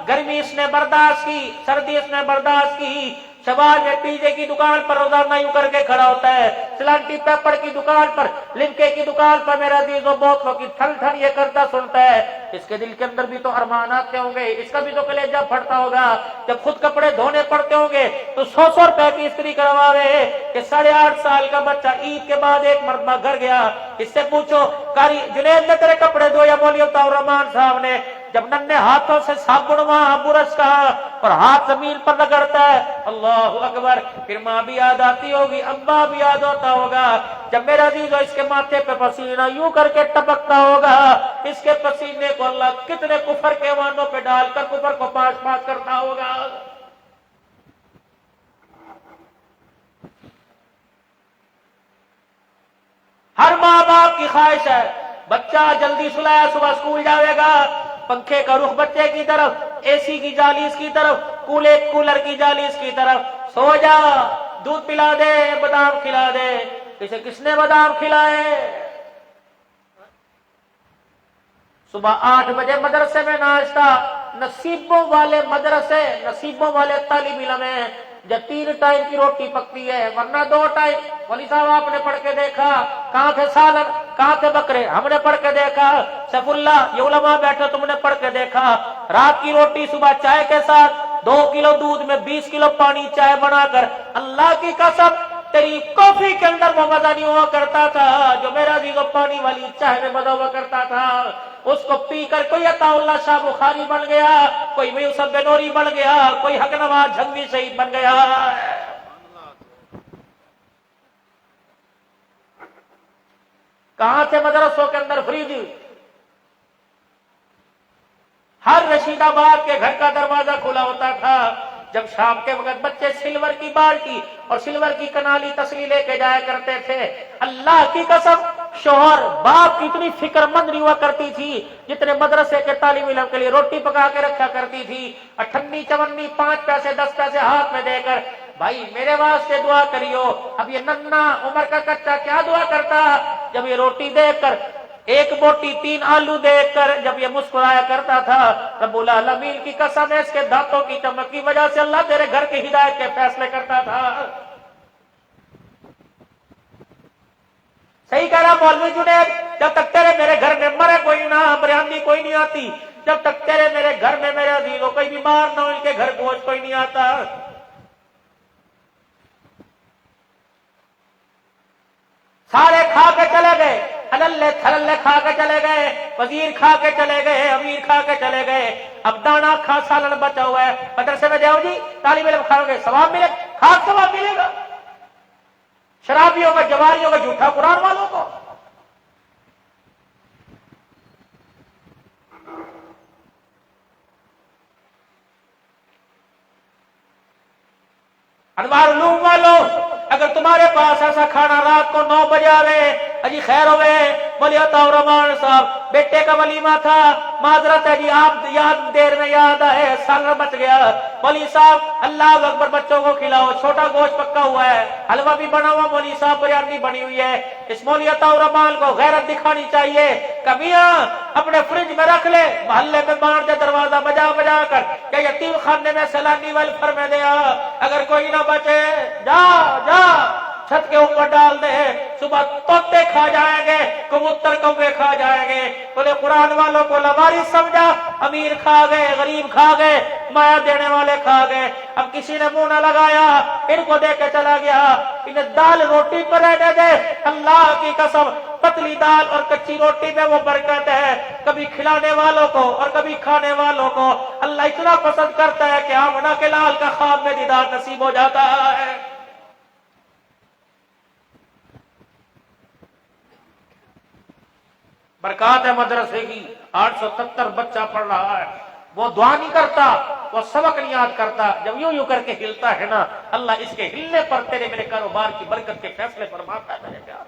گرمی اس نے برداشت کی, سردی اس نے برداشت کی, شمال میں پیزے کی دکان پر روزانہ یوں کر کے کھڑا ہوتا ہے, سلانٹی پیپر کی دکان پر, لمکے کی دکان پر میرا عزیز و بوتلوں کی ٹھن ٹھن یہ کرتا سنتا ہے. اس کے دل کے اندر بھی تو ارمانات کے ہوں گے, اس کا بھی تو کلیجہ پھٹتا ہوگا. جب خود کپڑے دھونے پڑتے ہوں گے تو 100 روپے کی استری کرواوے کہ 8.5 سال کا بچہ عید کے بعد ایک مرتبہ گھر گیا, اس سے پوچھو کاری جنید نے تیرے کپڑے دھوئے یا مولوی عطا الرحمان صاحب نے؟ جب ننھے ہاتھوں سے صابن وہاں برش کا اور ہاتھ زمین پر رگڑتا ہے, اللہ اکبر, پھر ماں بھی یاد آتی ہوگی, ابا بھی یاد ہوتا ہوگا. جب میرا عزیزو اس کے ماتھے پہ پسینہ یوں کر کے ٹپکتا ہوگا, اس کے پسینے کو اللہ کتنے کفر کے وانوں پہ ڈال کر کفر کو پاس پاس کرتا ہوگا. ہر ماں باپ کی خواہش ہے بچہ جلدی سلایا, صبح اسکول جاوے گا, پنکھے کا رخ بچے کی طرف, اے سی کی جالی اس کی طرف, کولر کی جالی اس کی طرف, سو جا, دودھ پلا دے, بادام کھلا دے. کس نے بادام کھلائے؟ صبح 8 بجے مدرسے میں ناشتہ, نصیبوں والے مدرسے, نصیبوں والے طالب علم ہیں جب 3 ٹائم کی روٹی پکتی ہے, ورنہ 2 ٹائم. ولی صاحب آپ نے پڑھ کے دیکھا, کہاں تھے سالن, کہاں تھے بکرے, ہم نے پڑھ کے دیکھا. سیف اللہ یہ علماء بیٹھے, تم نے پڑھ کے دیکھا. رات کی روٹی صبح چائے کے ساتھ, 2 کلو دودھ میں 20 کلو پانی چائے بنا کر, اللہ کی قسم تیری کافی کے اندر وہ مزہ نہیں ہوا کرتا تھا جو میرا عزیز پانی والی چائے میں مزہ ہوا کرتا تھا. اس کو پی کر کوئی عطا اللہ شاہ بخاری بن گیا, کوئی یوسف بنوری بن گیا, کوئی حق نواز جھنگوی شہید بن گیا. کہاں تھے مدرسوں کے اندر فریج؟ ہر رشید آباد کے گھر کا دروازہ کھلا ہوتا تھا. جب شام کے وقت بچے سلور کی بالٹی اور سلور کی کنالی تسلی لے کے جایا کرتے تھے, اللہ کی قسم شوہر باپ کی اتنی فکر مند نہیں ہوا کرتی تھی جتنے مدرسے کے طالب علم کے لیے روٹی پکا کے رکھا کرتی تھی. اٹھنی چونی 5 پیسے 10 پیسے ہاتھ میں دے کر, بھائی میرے واسطے دعا کریو. اب یہ ننھا عمر کا کچا کیا دعا کرتا جب یہ روٹی دیکھ کر, 1 بوٹی 3 آلو دیکھ کر جب یہ مسکرایا کرتا تھا. رب العالمین کی قسم ہے اس کے دانتوں کی چمک کی وجہ سے اللہ تیرے گھر کی ہدایت کے فیصلے کرتا تھا. صحیح کہہ رہا مولوی جنید, جب تک تیرے میرے گھر میں مرے کوئی نہ, بریانی کوئی نہیں آتی, جب تک تیرے میرے گھر میں میرے عزیزوں کوئی بیمار نہ ہو, ان کے گھر گوشت کوئی نہیں آتا. سارے کھا کے چلے گئے, ہللے تھللے کھا کے چلے گئے, وزیر کھا کے چلے گئے, امیر کھا کے چلے گئے. اب دانا کھا سالن بچا ہوا ہے, مدرسے میں جاؤ جی طالب علم کھاؤ گے ثواب ملے, کھا ثواب ملے گا. شرابیوں کا, جواریوں کا, جھوٹا قرآن والوں کو. انوار علوم والوں, اگر تمہارے پاس ایسا کھانا رات کو 9 بجے آوے, اجی خیر ہوئے, مولوی عطا الرحمان صاحب بیٹے کا ولیمہ تھا, معذرت ہے جی آپ یاد دیر میں یاد آئے, سالن بچ گیا. مولوی صاحب اللہ اکبر, بچوں کو کھلاؤ, چھوٹا گوشت پکا ہوا ہے, حلوہ بھی بنا ہوا, مولوی صاحب بریانی بنی ہوئی ہے. اس مولوی عطا الرحمان کو غیرت دکھانی چاہیے, کبیاں اپنے فریج میں رکھ لے, محلے میں بانٹ دے دروازہ بجا بجا کر کہ یتیم خانے میں سیلانی ویلفیئر میں دیا, اگر کوئی نہ بچے جا جا چھت کے اوپر ڈال دے, صبح طوطے کھا جائیں گے, کبوتر کوے کھا جائیں گے. بولے قرآن والوں کو لوارث سمجھا, امیر کھا گئے, غریب کھا گئے, مایا دینے والے کھا گئے. اب کسی نے منہ نہ لگایا, ان کو دے کے چلا گیا. انہیں دال روٹی پر رہنے دے, اللہ کی قسم پتلی دال اور کچی روٹی میں وہ برکت ہے. کبھی کھلانے والوں کو اور کبھی کھانے والوں کو اللہ اتنا پسند کرتا ہے کہ آمنہ کے لال کا خواب میں دیدار نصیب ہو جاتا ہے. برکات ہے مدرسے کی, 870 بچہ پڑھ رہا ہے, وہ دعا نہیں کرتا, وہ سبق نہیں یاد کرتا, جب یوں یوں کر کے ہلتا ہے نا, اللہ اس کے ہلنے پر تیرے میرے کاروبار کی برکت کے فیصلے فرماتا ہے. میرے پیار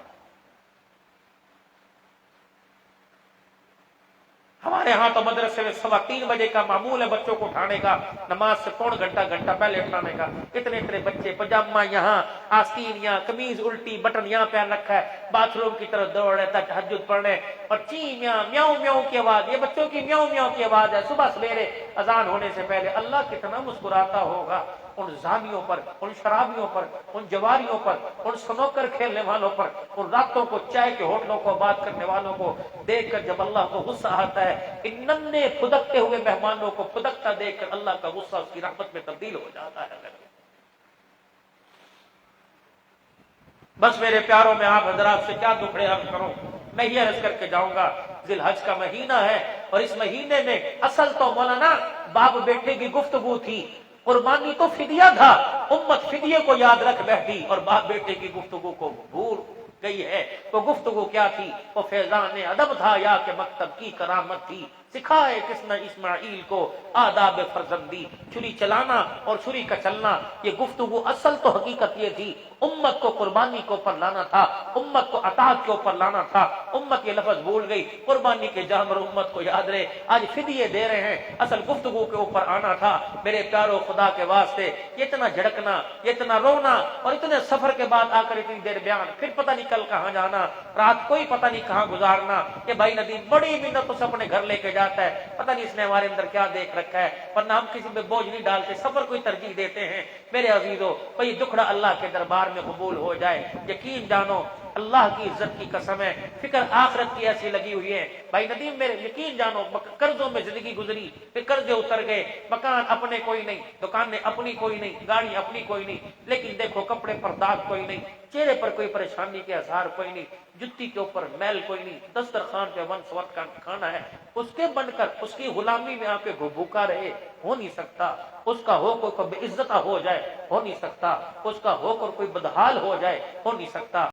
ہمارے ہاں تو مدرسے میں 3:15 کا معمول ہے بچوں کو اٹھانے کا، نماز سے پون گھنٹہ پہلے اٹھانے کا۔ اتنے بچے پاجامہ یہاں، آستین یہاں، قمیض الٹی، بٹن یہاں پہن رکھا ہے، باتھ روم کی طرف دوڑ رہتا ہے تہجد پڑھنے، اور چین یہاں میاؤں میاؤں کی آواز، یہ بچوں کی میاؤں میاؤں کی آواز ہے صبح سویرے اذان ہونے سے پہلے۔ اللہ کتنا مسکراتا ہوگا ان زانیوں پر، ان شرابیوں پر، ان جواریوں پر، ان سنوکر کھیلنے والوں پر، ان راتوں کو چائے کے ہوٹلوں کو آباد کرنے والوں کو دیکھ کر جب اللہ کو غصہ آتا ہے، ان ننھے پھدکتے ہوئے مہمانوں کو پھدکتا دیکھ کر اللہ کا غصہ اس کی رحمت میں تبدیل ہو جاتا ہے۔ بس میرے پیاروں میں آپ حضرات سے کیا دکھڑے عرض کروں، میں یہ عرض کر کے جاؤں گا، ذی الحج کا مہینہ ہے، اور اس مہینے میں اصل تو مولانا باپ بیٹے کی گفتگو تھی، قربانی تو فدیہ تھا، امت فدیے کو یاد رکھ بیٹھی اور باپ بیٹے کی گفتگو کو بھول گئی ہے۔ تو گفتگو کیا تھی؟ وہ فیضان ادب تھا یا کہ مکتب کی کرامت تھی، سکھائے کس نے اسماعیل کو آداب فرزندی، چھری چلانا اور چھری کا چلنا، یہ گفتگو اصل تو حقیقت یہ تھی، امت کو قربانی کے اوپر لانا تھا، امت کو اطاعت کے اوپر لانا تھا۔ امت یہ لفظ بھول گئی، قربانی کے جانور امت کو یاد رہے، آج فدیے دے رہے ہیں، اصل گفتگو کے اوپر آنا تھا۔ میرے پیارو خدا کے واسطے یہ اتنا جھڑکنا، یہ اتنا رونا، اور اتنے سفر کے بعد آ کر اتنی دیر بیان، پھر پتہ نہیں کل کہاں جانا، رات کوئی پتہ نہیں کہاں گزارنا، کہ بھائی ندیم بڑی منتوں سے اپنے گھر لے کے جاتا ہے، پتہ نہیں اس نے ہمارے اندر کیا دیکھ رکھا ہے، ورنہ ہم کسی پہ بوجھ نہیں ڈالتے، سفر کو ہی ترجیح دیتے ہیں۔ میرے عزیزو، بھائی دکھڑا اللہ کے دربار میں قبول ہو جائے، یقین جانو اللہ کی عزت کی قسم ہے، فکر آخرت کی ایسی لگی ہوئی ہے۔ بھائی ندیم میرے یقین جانو، قرضوں میں زندگی گزری، پھر قرضے اتر گئے، مکان اپنے کوئی نہیں، دکانیں اپنی کوئی نہیں، گاڑی اپنی کوئی نہیں، لیکن دیکھو کپڑے پر داغ کوئی نہیں، چہرے پر کوئی پریشانی کے اظہار کوئی نہیں، جتی کے اوپر میل کوئی نہیں، دسترخوان پہ ون سوت کا کھانا ہے، اس کے بن کر اس کی غلامی میں آپ کے بھوکا رہے، ہو نہیں سکتا۔ اس کا ہو کوئی بے عزت ہو جائے، ہو نہیں سکتا۔ اس کا ہو کر کوئی بدحال ہو جائے، ہو نہیں سکتا۔